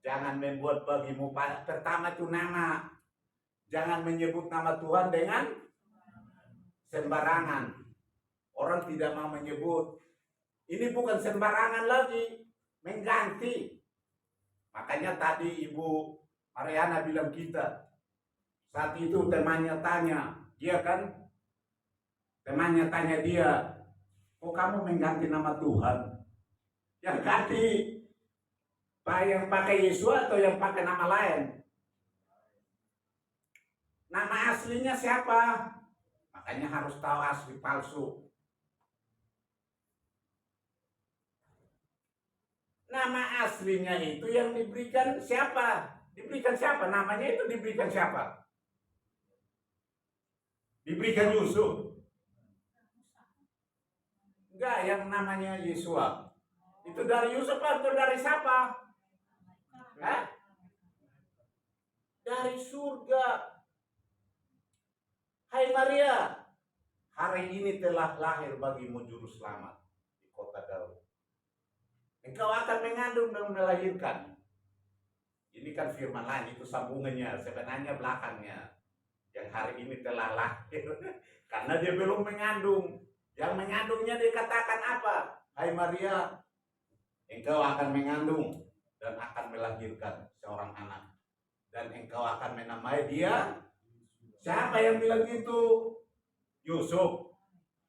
Jangan membuat bagimu pertama itu nama. Jangan menyebut nama Tuhan dengan sembarangan. Orang tidak mau menyebut. Ini bukan sembarangan lagi, mengganti. Makanya tadi Ibu Mariana bilang kita, saat itu temannya tanya, dia kan, temannya tanya dia, kok kamu mengganti nama Tuhan? Yang ganti, yang pakai Yesus atau yang pakai nama lain? Nama aslinya siapa? Makanya harus tahu asli palsu. Nama aslinya itu yang diberikan siapa? Diberikan siapa? Namanya itu diberikan siapa? Diberikan Yusuf. Enggak, yang namanya Yesua. Itu dari Yusuf atau dari siapa? Dari surga. Hai Maria, hari ini telah lahir bagimu juru selamat di kota Daud. Engkau akan mengandung dan melahirkan. Ini kan firman lain, itu sambungannya, sebenarnya belakangnya. Yang hari ini telah lahir, karena dia belum mengandung. Yang mengandungnya dikatakan apa? Hai Maria, engkau akan mengandung dan akan melahirkan seorang anak. Dan engkau akan menamai dia. Siapa yang bilang gitu? Yusuf.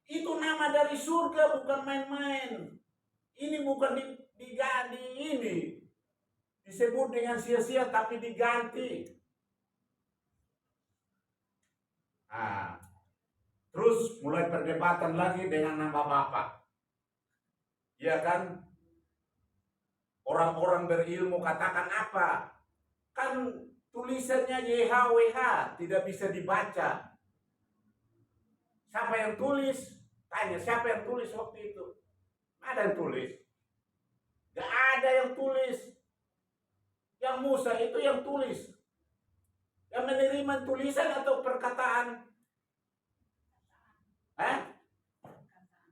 Itu nama dari surga, bukan main-main. Ini bukan diganti ini. Disebut dengan sia-sia tapi diganti. Nah, terus mulai perdebatan lagi dengan nama Bapak. Ya kan? Orang-orang berilmu katakan apa? Kan tulisannya YHWH tidak bisa dibaca. Siapa yang tulis? Tanya siapa yang tulis waktu itu? Ada yang tulis? Gak ada yang tulis. Yang Musa itu yang tulis. Yang menerima tulisan atau perkataan?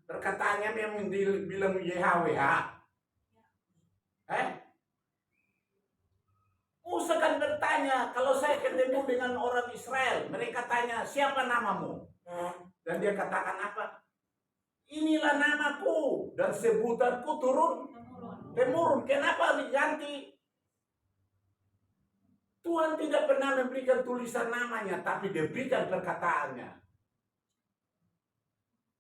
Perkataannya memang bilang YHWH. Musa kan bertanya, kalau saya ketemu dengan orang Israel, mereka tanya, siapa namamu? Dan dia katakan apa? Inilah namaku dan sebutanku turun temurun. Kenapa diganti? Tuhan tidak pernah memberikan tulisan namanya, tapi dia berikan perkataannya.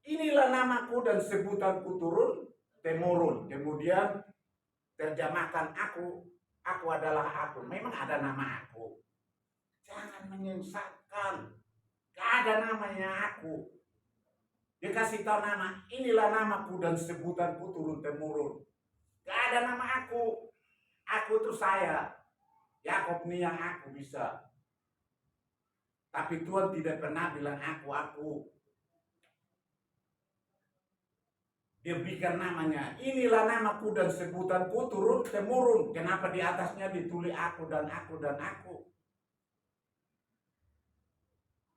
Inilah namaku dan sebutanku turun temurun. Kemudian terjemahkan aku adalah aku. Memang ada nama aku. Jangan menyesatkan. Gak ada namanya aku. Dia kasih tahu nama. Inilah namaku dan sebutanku turun temurun. Gak ada nama aku. Aku itu saya. Yakob nih yang aku bisa. Tapi Tuhan tidak pernah bilang aku. Dia berikan namanya. Inilah namaku dan sebutanku turun temurun. Kenapa di atasnya ditulis aku dan aku dan aku?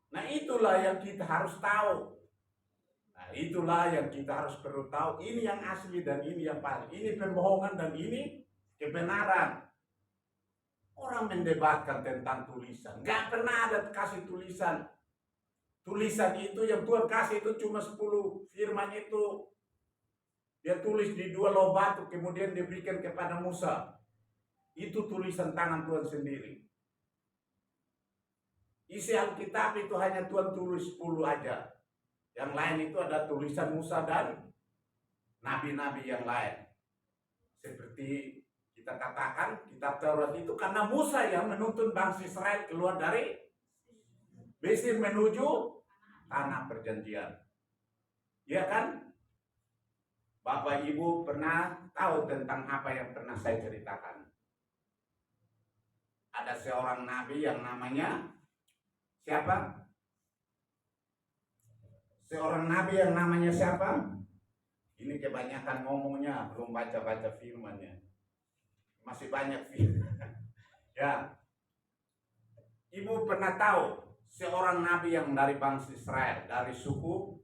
Nah itulah yang kita harus tahu. Nah itulah yang kita harus perlu tahu. Ini yang asli dan ini yang palsu. Ini pembohongan dan ini kebenaran. Orang mendebatkan tentang tulisan. Gak pernah ada kasih tulisan. Tulisan itu yang Tuhan kasih itu cuma 10 firman itu. Dia tulis di 2 loh batu, kemudian diberikan kepada Musa. Itu tulisan tangan Tuhan sendiri. Isi Alkitab itu hanya Tuhan tulis 10 aja. Yang lain itu ada tulisan Musa dan nabi-nabi yang lain. Seperti kita katakan, kitab Taurat itu karena Musa yang menuntun bangsa Israel keluar dari Mesir menuju tanah perjanjian. Ya kan? Bapak Ibu pernah tahu tentang apa yang pernah saya ceritakan. Ada seorang nabi yang namanya siapa? Seorang nabi yang namanya siapa? Ini kebanyakan ngomongnya, belum baca-baca firmannya. Masih banyak firman. Ya. Ibu pernah tahu seorang nabi yang dari bangsa Israel, dari suku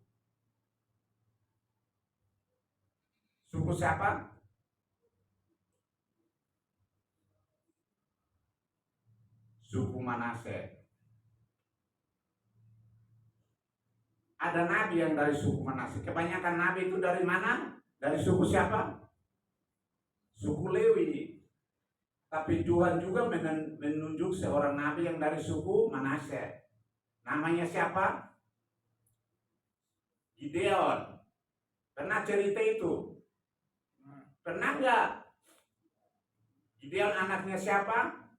siapa? Suku Manase. Ada nabi yang dari suku Manase. Kebanyakan nabi itu dari mana? Dari suku siapa? Suku Lewi. Tapi Tuhan juga menunjuk seorang nabi yang dari suku Manase. Namanya siapa? Gideon. Pernah cerita itu? Pernah nggak? Gideon anaknya siapa?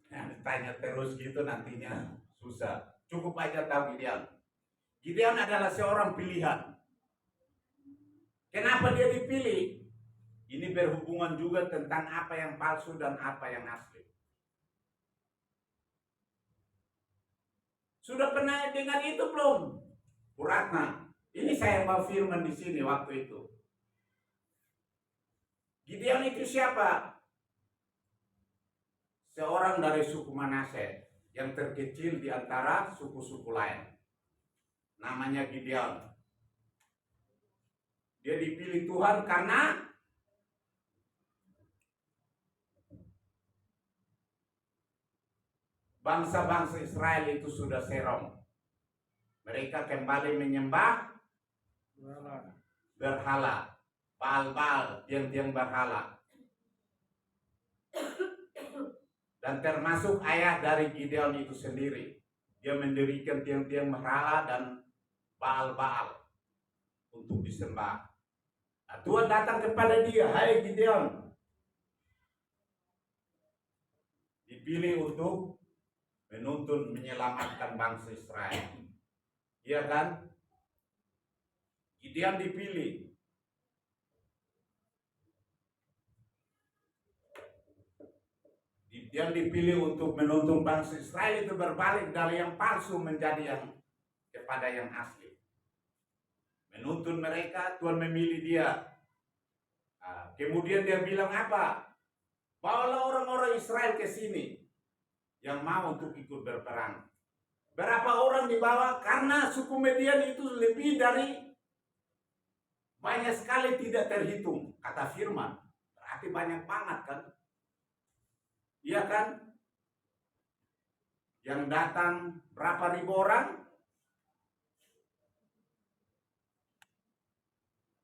Nah, ditanya terus gitu nantinya susah. Cukup aja tahu Gideon. Gideon adalah seorang pilihan. Kenapa dia dipilih? Ini berhubungan juga tentang apa yang palsu dan apa yang asli. Sudah pernah dengar itu belum? Bu Ratna, ini saya mau firman di sini waktu itu. Gideon itu siapa? Seorang dari suku Manase yang terkecil di antara suku-suku lain. Namanya Gideon. Dia dipilih Tuhan karena bangsa-bangsa Israel itu sudah serong. Mereka kembali menyembah berhala. Baal-baal, tiang-tiang berhala. Dan termasuk ayah dari Gideon itu sendiri. dia mendirikan tiang-tiang berhala dan Baal-Baal untuk disembah. Nah, Tuhan datang kepada dia, hai Gideon, dipilih untuk menuntun menyelamatkan bangsa Israel. Iya kan? Gideon dipilih. Yang dipilih untuk menuntun bangsa Israel itu berbalik dari yang palsu menjadi yang kepada yang asli. Menuntun mereka, Tuhan memilih dia. Nah, kemudian dia bilang apa? Bawalah orang-orang Israel ke sini yang mau untuk ikut berperang. Berapa orang dibawa? Karena suku Midian itu lebih dari banyak sekali tidak terhitung, kata firman. Berarti banyak banget kan? Iya kan? Yang datang berapa ribu orang?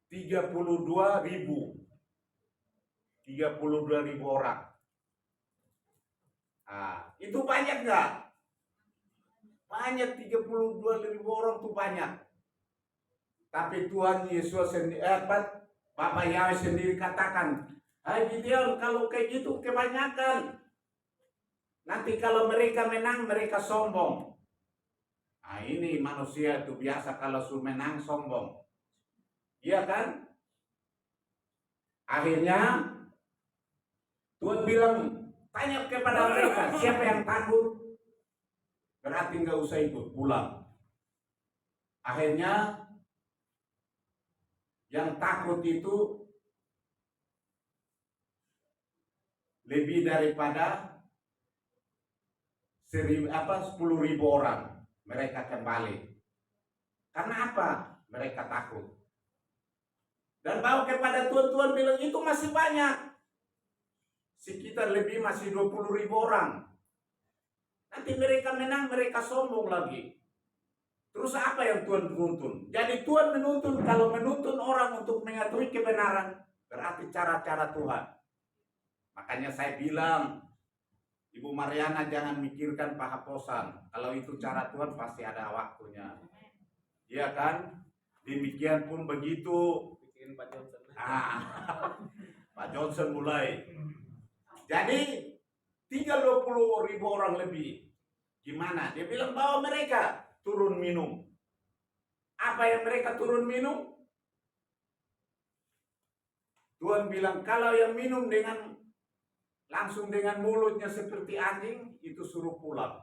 32.000. 32.000 orang. Nah, itu banyak nggak? Banyak, 32.000 orang itu banyak. Tapi Tuhan Yesus sendiri, Bapak Yahweh sendiri katakan, hai Gideon, kalau kayak gitu kebanyakan. Nanti kalau mereka menang, mereka sombong. Nah ini manusia itu biasa kalau sudah menang sombong. Iya kan? Akhirnya Tuhan bilang, tanya kepada mereka, siapa yang takut? Berarti nggak usah ikut, pulang. Akhirnya yang takut itu lebih daripada 10.000 orang. Mereka kembali. Karena apa? Mereka takut. Dan bawa kepada Tuhan bilang itu masih banyak. Sekitar lebih masih 20.000 orang. Nanti mereka menang, mereka sombong lagi. Terus apa yang Tuhan tuntun? Jadi Tuhan menuntun, kalau menuntun orang untuk mengetahui kebenaran, berarti cara-cara Tuhan. Makanya saya bilang, Ibu Mariana jangan mikirkan pahaposan. Kalau itu cara Tuhan pasti ada waktunya. Iya kan? Demikian pun begitu. Bikin Pak Johnson. Pak Johnson mulai. Jadi 30.000 orang lebih. Gimana? Dia bilang bawa mereka turun minum. Apa yang mereka turun minum? Tuhan bilang kalau yang minum langsung dengan mulutnya seperti anjing, itu suruh pulang.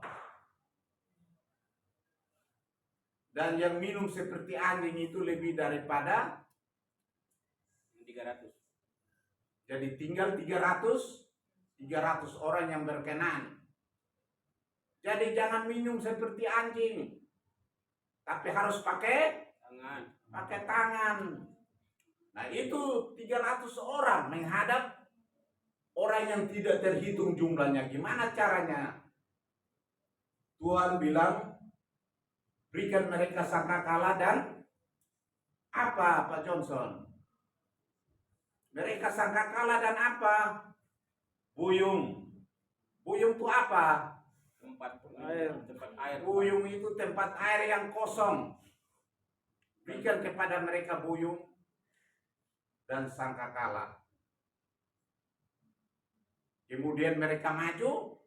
Dan yang minum seperti anjing itu lebih daripada 300. Jadi tinggal 300 orang yang berkenan. Jadi jangan minum seperti anjing. Tapi harus pakai tangan. Nah itu 300 orang menghadap orang yang tidak terhitung jumlahnya. Gimana caranya? Tuhan bilang, berikan mereka sangkakala dan apa, Pak Johnson? Mereka sangkakala dan apa? Buyung. Buyung itu apa? Tempat air. Buyung itu tempat air yang kosong. Berikan kepada mereka buyung dan sangkakala. Kemudian mereka maju,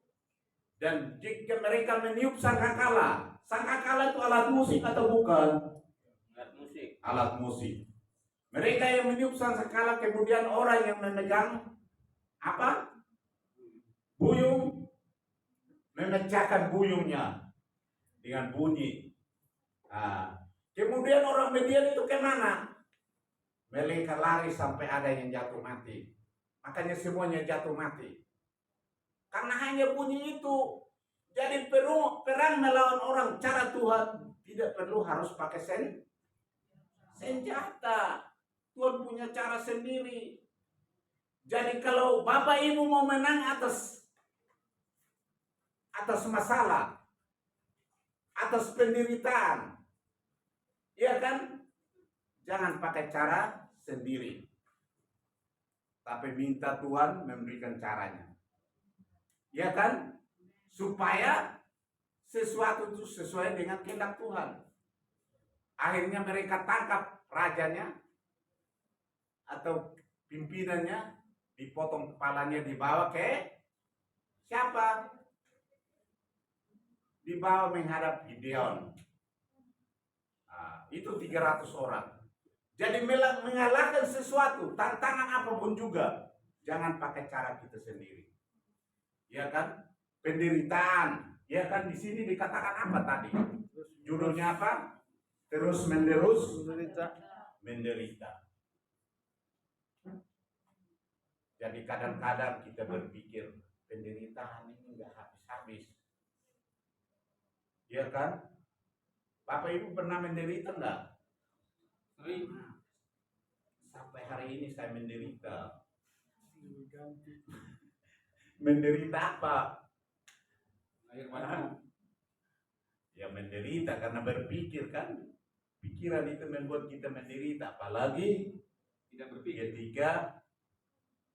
dan jika mereka meniup sangkakala itu alat musik atau bukan? Alat musik. Mereka yang meniup sangkakala, kemudian orang yang memegang apa? Buyung, memecahkan buyungnya dengan bunyi. Nah, kemudian orang Midian itu kemana? Mereka lari sampai ada yang jatuh mati. Makanya semuanya jatuh mati. Karena hanya bunyi itu. Jadi perang melawan orang, cara Tuhan tidak perlu harus pakai senjata. Tuhan punya cara sendiri. Jadi kalau Bapak Ibu mau menang atas masalah, atas penderitaan, ya kan? Jangan pakai cara sendiri. Tapi minta Tuhan memberikan caranya. Ya kan? Supaya sesuatu itu sesuai dengan kehendak Tuhan. Akhirnya mereka tangkap rajanya atau pimpinannya, dipotong kepalanya, dibawa ke siapa? Dibawa menghadap Gideon. Nah, itu 300 orang. Jadi mengalahkan sesuatu, tantangan apapun juga, jangan pakai cara kita sendiri. Ya kan? Penderitaan. Ya kan, di sini dikatakan apa tadi? Judulnya apa? Terus menerus menderita. Jadi kadang-kadang kita berpikir penderitaan ini nggak habis-habis. Ya kan? Bapak Ibu pernah menderita nggak? Sering. Sampai hari ini saya menderita. Menderita apa? Air mata. Ya menderita karena berpikir kan. Pikiran itu membuat kita menderita. Apalagi Tidak berpikir. ketika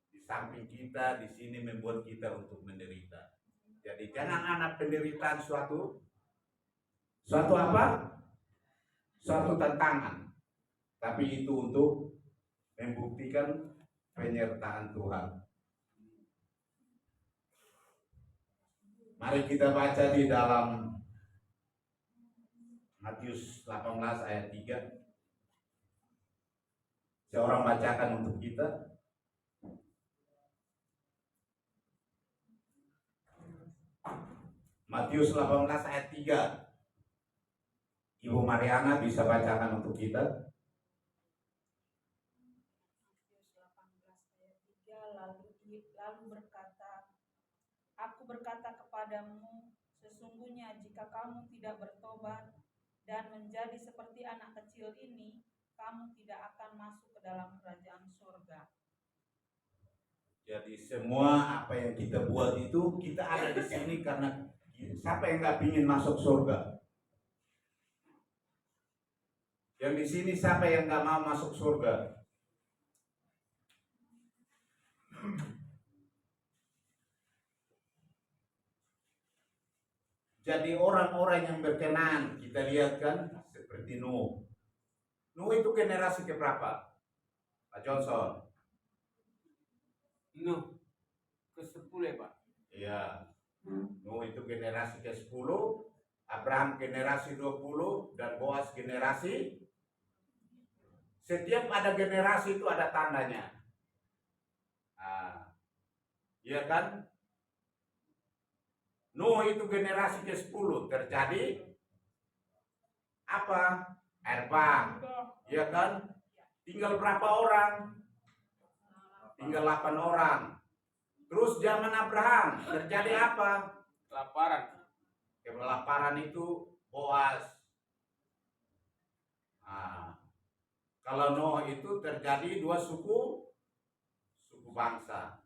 di samping kita di sini membuat kita untuk menderita. Jadi jangan anak penderitaan suatu apa? Suatu tantangan. Tapi itu untuk membuktikan penyertaan Tuhan. Mari kita baca di dalam Matius 18 ayat 3. Seorang bacakan untuk kita. Matius 18 ayat 3. Ibu Mariana bisa bacakan untuk kita. Matius 18 ayat 3 lalu berkata, Aku berkata kepadamu, sesungguhnya jika kamu tidak bertobat dan menjadi seperti anak kecil ini, kamu tidak akan masuk ke dalam kerajaan surga. Jadi semua apa yang kita buat itu, kita ada di sini karena siapa yang nggak ingin masuk surga? Yang di sini siapa yang nggak mau masuk surga? Jadi orang-orang yang berkenan, kita lihat kan seperti Nuh. Nuh itu generasi keberapa? Pak Johnson? Nuh ke-10 ya Pak. Iya. Nuh itu generasi ke-10, Abraham generasi 20, dan Boas generasi. Setiap ada generasi itu ada tandanya. Nah, iya kan? Nuh itu generasi ke-10, terjadi apa? Air bah. Iya kan? Tinggal berapa orang? Tinggal 8 orang. Terus zaman Abraham terjadi apa? Kelaparan. Kelaparan itu Boas. Nah, kalau Nuh itu terjadi 2 suku bangsa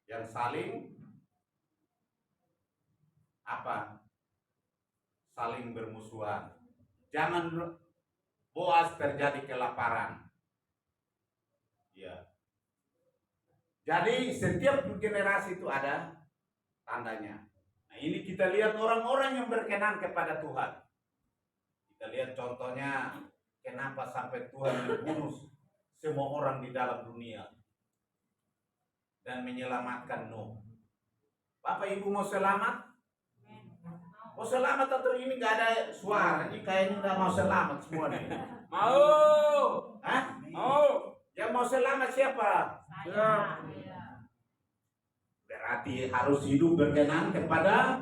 yang saling apa? Saling bermusuhan. Zaman Boas terjadi kelaparan. Ya. Jadi setiap generasi itu ada tandanya. Nah, ini kita lihat orang-orang yang berkenan kepada Tuhan. Kita lihat contohnya kenapa sampai Tuhan membunuh semua orang di dalam dunia dan menyelamatkan Nuh. Bapak Ibu mau selamat? Mau selamat atau ini nggak ada suara? Ini kayaknya nggak mau selamat semua nih. Mau. Hah? Mau. Yang mau selamat siapa? Saya. Berarti harus hidup berkenan kepada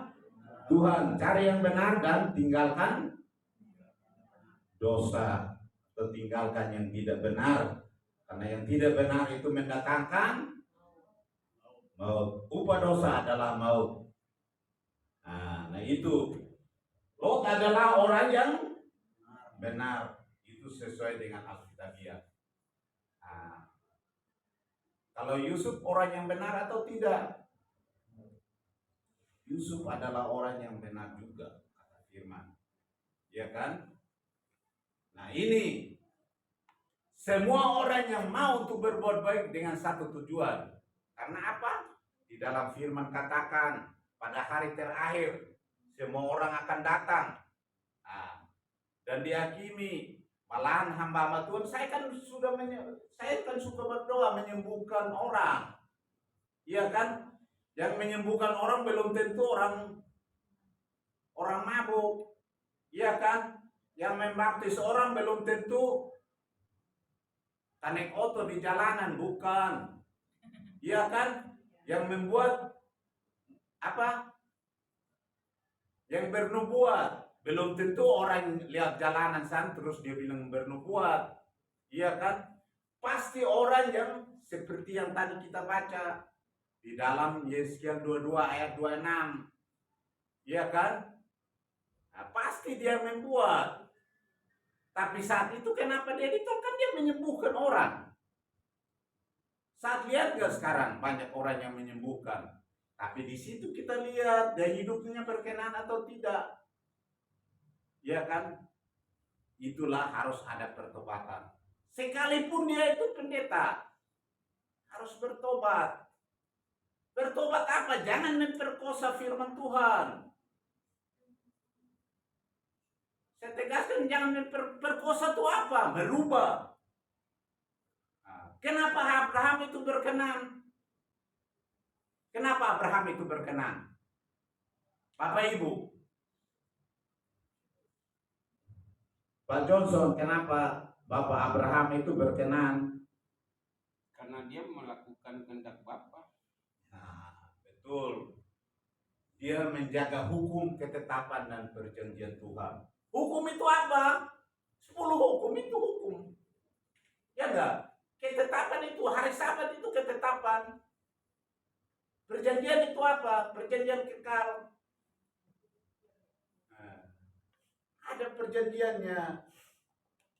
Tuhan. Cari yang benar dan tinggalkan dosa. Atau tinggalkan yang tidak benar. Karena yang tidak benar itu mendatangkan maut. Upah dosa adalah maut. Nah itu. Lot adalah orang yang benar. Itu sesuai dengan Alkitabiah. Nah, kalau Yusuf orang yang benar atau tidak? Yusuf adalah orang yang benar juga, kata firman. Ya kan? Nah ini semua orang yang mau untuk berbuat baik dengan satu tujuan. Karena apa? Di dalam firman katakan pada hari terakhir semua orang akan datang. Nah, dan dihakimi. Malahan hamba Tuhan, saya kan suka berdoa menyembuhkan orang. Iya kan? Yang menyembuhkan orang belum tentu orang mabuk. Iya kan? Yang membaptis orang belum tentu tanek oto di jalanan, bukan. Iya kan? Yang membuat apa? Yang bernubuat belum tentu orang lihat jalanan sana terus dia bilang bernubuat. Iya kan? Pasti orang yang seperti yang tadi kita baca di dalam Yeskiel 22 ayat 26. Iya kan? Nah, pasti dia membuat. Tapi saat itu kenapa dia ditolak? Kan dia menyembuhkan orang. Saat lihat gak sekarang banyak orang yang menyembuhkan. Tapi di situ kita lihat dia hidupnya berkenan atau tidak. Ya kan? Itulah harus ada pertobatan. Sekalipun dia itu pendeta, harus bertobat. Bertobat apa? Jangan memperkosa firman Tuhan. Saya tegaskan jangan memperkosa itu apa? Merubah. Kenapa Abraham itu berkenan? Kenapa Abraham itu berkenan? Bapak Ibu, Pak Johnson, kenapa Bapak Abraham itu berkenan? Karena dia melakukan kehendak Bapa. Nah, betul. Dia menjaga hukum, ketetapan, dan perjanjian Tuhan. Hukum itu apa? 10 hukum itu hukum. Ya enggak? Ketetapan itu, hari Sabat itu ketetapan. Perjanjian itu apa? Perjanjian kekal. Ada perjanjiannya.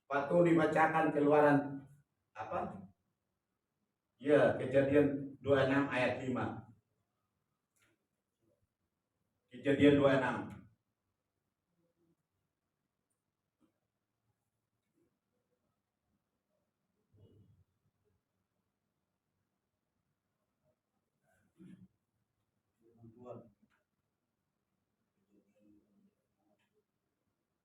Waktu dibacakan Keluaran apa? Ya, Kejadian 26 ayat 5. Kejadian 26.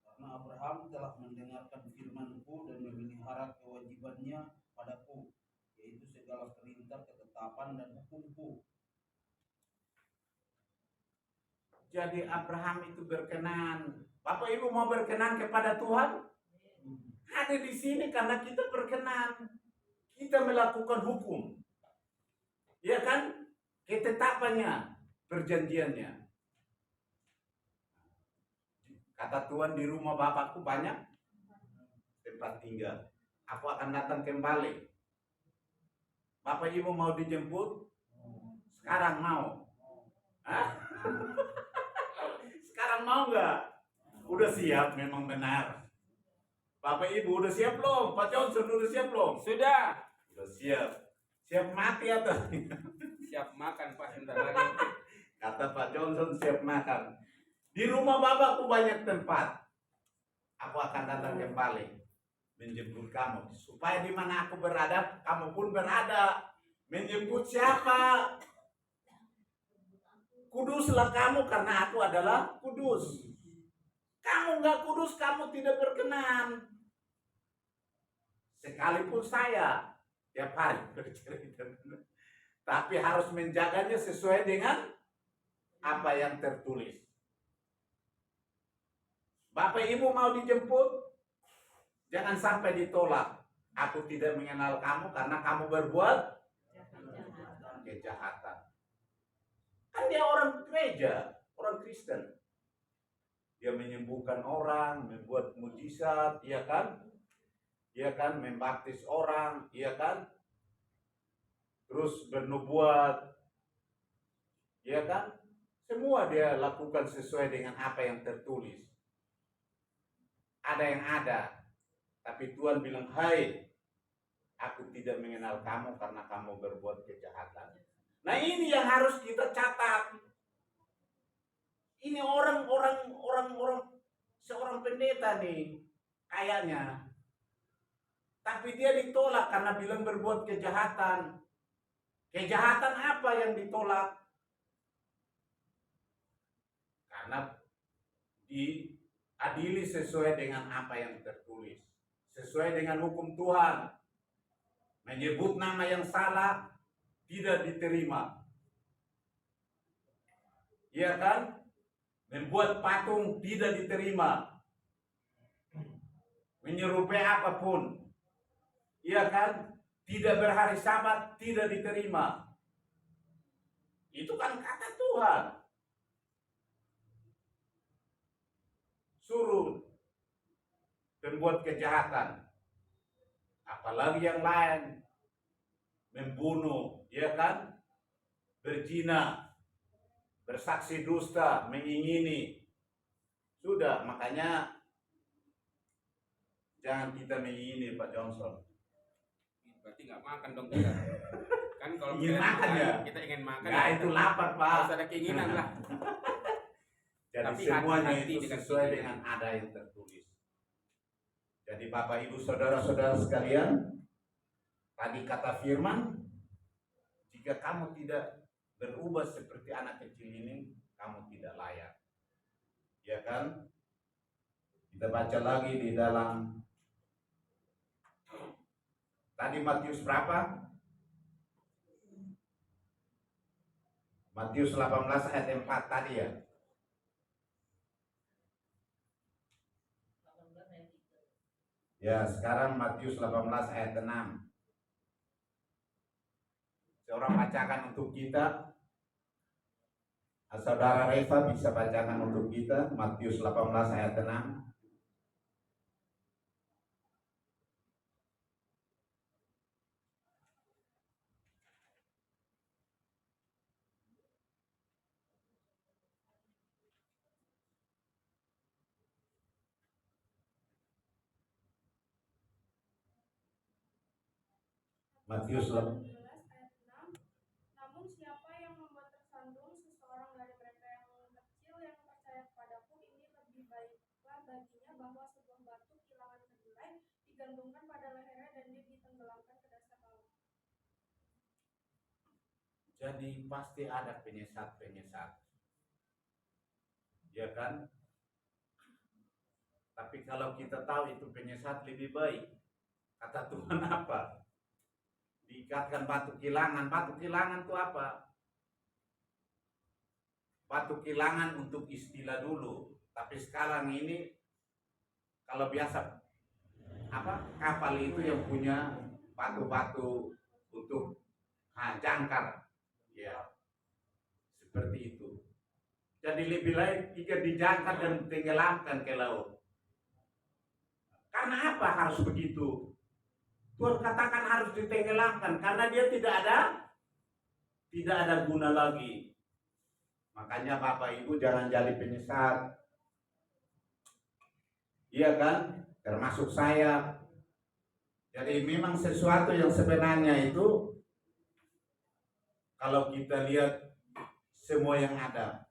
Karena Abraham telah mendengarkan firman-Ku dan memelihara kewajibannya padaku, yaitu segala perintah, ketetapan, dan hukum-Ku. Jadi Abraham itu berkenan. Bapak Ibu mau berkenan kepada Tuhan? Ada di sini karena kita berkenan. Kita melakukan hukum. Ya kan? Ketetapannya, perjanjiannya. Kata Tuhan, di rumah Bapakku banyak tempat tinggal. Aku akan datang kembali. Bapak Ibu mau dijemput? Sekarang mau? Hah? Sekarang mau nggak? Udah siap, memang benar. Bapak Ibu udah siap belum? Pak Johnson udah siap belum? Sudah. Udah siap. Siap mati atau? Siap makan Pak sebentar lagi. Kata Pak Johnson siap makan. Di rumah Bapakku banyak tempat. Aku akan datang kembali menjemput kamu. Supaya di mana aku berada, kamu pun berada. Menjemput siapa? Kuduslah kamu karena aku adalah kudus. Kamu nggak kudus, kamu tidak berkenan. Sekalipun saya tiap hari bercerita, tapi harus menjaganya sesuai dengan apa yang tertulis. Bapak Ibu mau dijemput, jangan sampai ditolak. Aku tidak mengenal kamu karena kamu berbuat kejahatan. Kan dia orang gereja, orang Kristen. Dia menyembuhkan orang, membuat mujizat, iya kan? Iya kan, membaptis orang, iya kan? Terus bernubuat, iya kan? Semua dia lakukan sesuai dengan apa yang tertulis. Ada yang ada, tapi Tuhan bilang, hai, aku tidak mengenal kamu karena kamu berbuat kejahatan. Nah ini yang harus kita catat. Ini orang seorang pendeta nih, kayaknya. Tapi dia ditolak karena bilang berbuat kejahatan. Kejahatan apa yang ditolak? Karena diadili sesuai dengan apa yang tertulis, sesuai dengan hukum Tuhan. Menyebut nama yang salah tidak diterima. Iya kan? Membuat patung tidak diterima. Menyerupai apapun. Iya kan? Tidak berhari Sabat tidak diterima. Itu kan kata Tuhan. Suruh membuat kejahatan. Apalagi yang lain, membunuh, ya kan, berzina, bersaksi dusta, mengingini, sudah. Makanya jangan kita mengingini, Pak Johnson. Berarti nggak makan dong kita. Kan kalau Ingin kita makan ya? kita ingin makan. Nah, itu lapar, Pak. Harus ada keinginan lah. Jadi Tapi semuanya hati-hati itu dengan sesuai keinginan. dengan ada yang tertulis. Jadi Bapak Ibu Saudara-saudara sekalian, tadi kata firman, jika kamu tidak berubah seperti anak kecil ini, kamu tidak layak. Ya kan? Kita baca lagi di dalam tadi Matius berapa? Matius 18 ayat 4 tadi ya. Ya, sekarang Matius 18 ayat 6. Seorang bacakan untuk kita. Saudara Reva bisa bacakan untuk kita Matius 18 ayat 6. Matius 18 ayat 6. Namun siapa yang membuat tersandung seseorang dari mereka yang kecil yang percaya kepadaku, ini lebih baiklah baginya bahwa sebuah batu kilangan kedelai digantungkan pada lehernya dan dia ditenggelamkan ke dasar laut. Jadi pasti ada penyesat-penyesat. Ya kan? Tapi kalau kita tahu itu penyesat lebih baik. Kata Tuhan apa? Diikatkan batu kilangan. Batu kilangan itu apa? Batu kilangan untuk istilah dulu. Tapi sekarang ini kalau biasa kapal itu yang punya batu-batu untuk jangkar. Ya. Seperti itu. Jadi lebih baik jika dijangkar dan tenggelamkan ke laut. Karena apa harus begitu? Tuhan katakan harus ditenggelamkan karena dia tidak ada guna lagi. Makanya Bapak Ibu jangan jadi penyesat. Iya kan? Termasuk saya. Jadi memang sesuatu yang sebenarnya itu kalau kita lihat semua yang ada,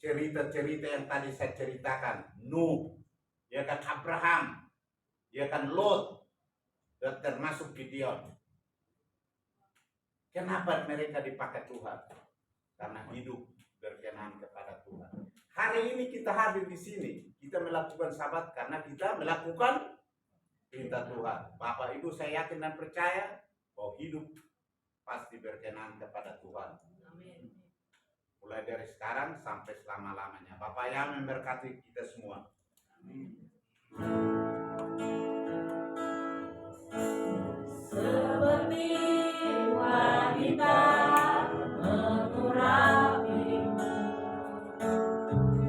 cerita-cerita yang tadi saya ceritakan, Nuh, ya kan, Abraham, ya kan, Lot, dan termasuk Gideon. Kenapa mereka dipakai Tuhan? Karena hidup berkenan kepada Tuhan. Hari ini kita hadir di sini, kita melakukan Sabat karena kita melakukan perintah Tuhan. Bapak Ibu, saya yakin dan percaya bahwa hidup pasti berkenan kepada Tuhan. Amin. Mulai dari sekarang sampai selama-lamanya. Bapak yang memberkati kita semua. Amin. Seperti wanita mengurapi,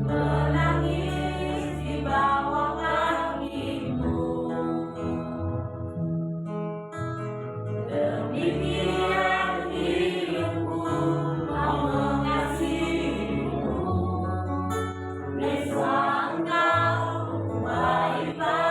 menangis di bawah kakimu. Demikian hidupku mau mengasihimu. Besok engkau baik-baik.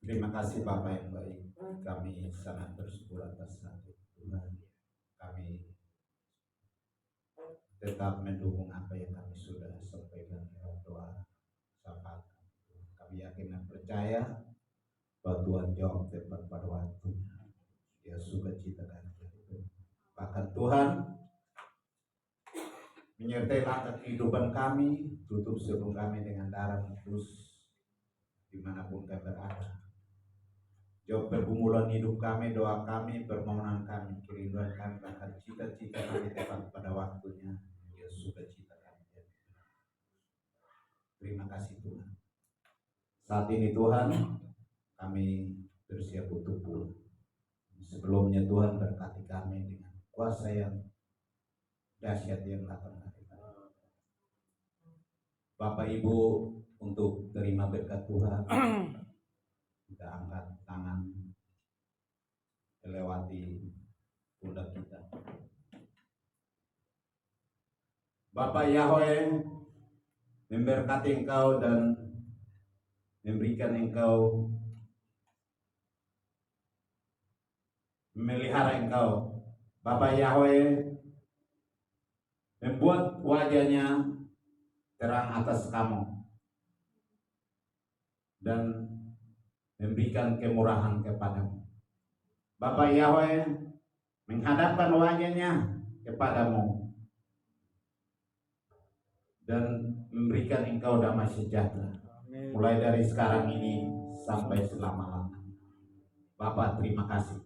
Terima kasih Bapak yang baik. Kami sangat bersyukur atas hati Tuhan. Kami tetap mendukung apa yang kami sudah sampaikan lewat doa syafaat. Kami yakin dan percaya bahwa Tuhan jawab tepat pada waktunya. Dia sukacita kami. Bahkan Tuhan menyertai langkah kehidupan kami, tutup sebelum kami dengan darah terus dimanapun kami berada. Jawab pergumulan hidup kami, doa kami, permohonan kami, kerinduan kami, bahkan cita-cita kami tepat pada waktunya. Dia sukacita kami. Terima kasih Tuhan. Saat ini Tuhan, kami bersiap untuk pulang. Sebelumnya Tuhan berkati kami dengan kuasa yang dahsyat yang datang dari kami. Bapak Ibu, untuk terima berkat Tuhan, kita angkat tangan, melewati pundak kita. Bapak Yahweh memberkati engkau dan memberikan engkau, memelihara engkau. Bapak Yahweh membuat wajahnya terang atas kamu dan memberikan kemurahan kepadamu. Bapak Yahweh menghadapkan wajahnya kepadamu dan memberikan engkau damai sejahtera mulai dari sekarang ini sampai selama-lamanya. Bapak terima kasih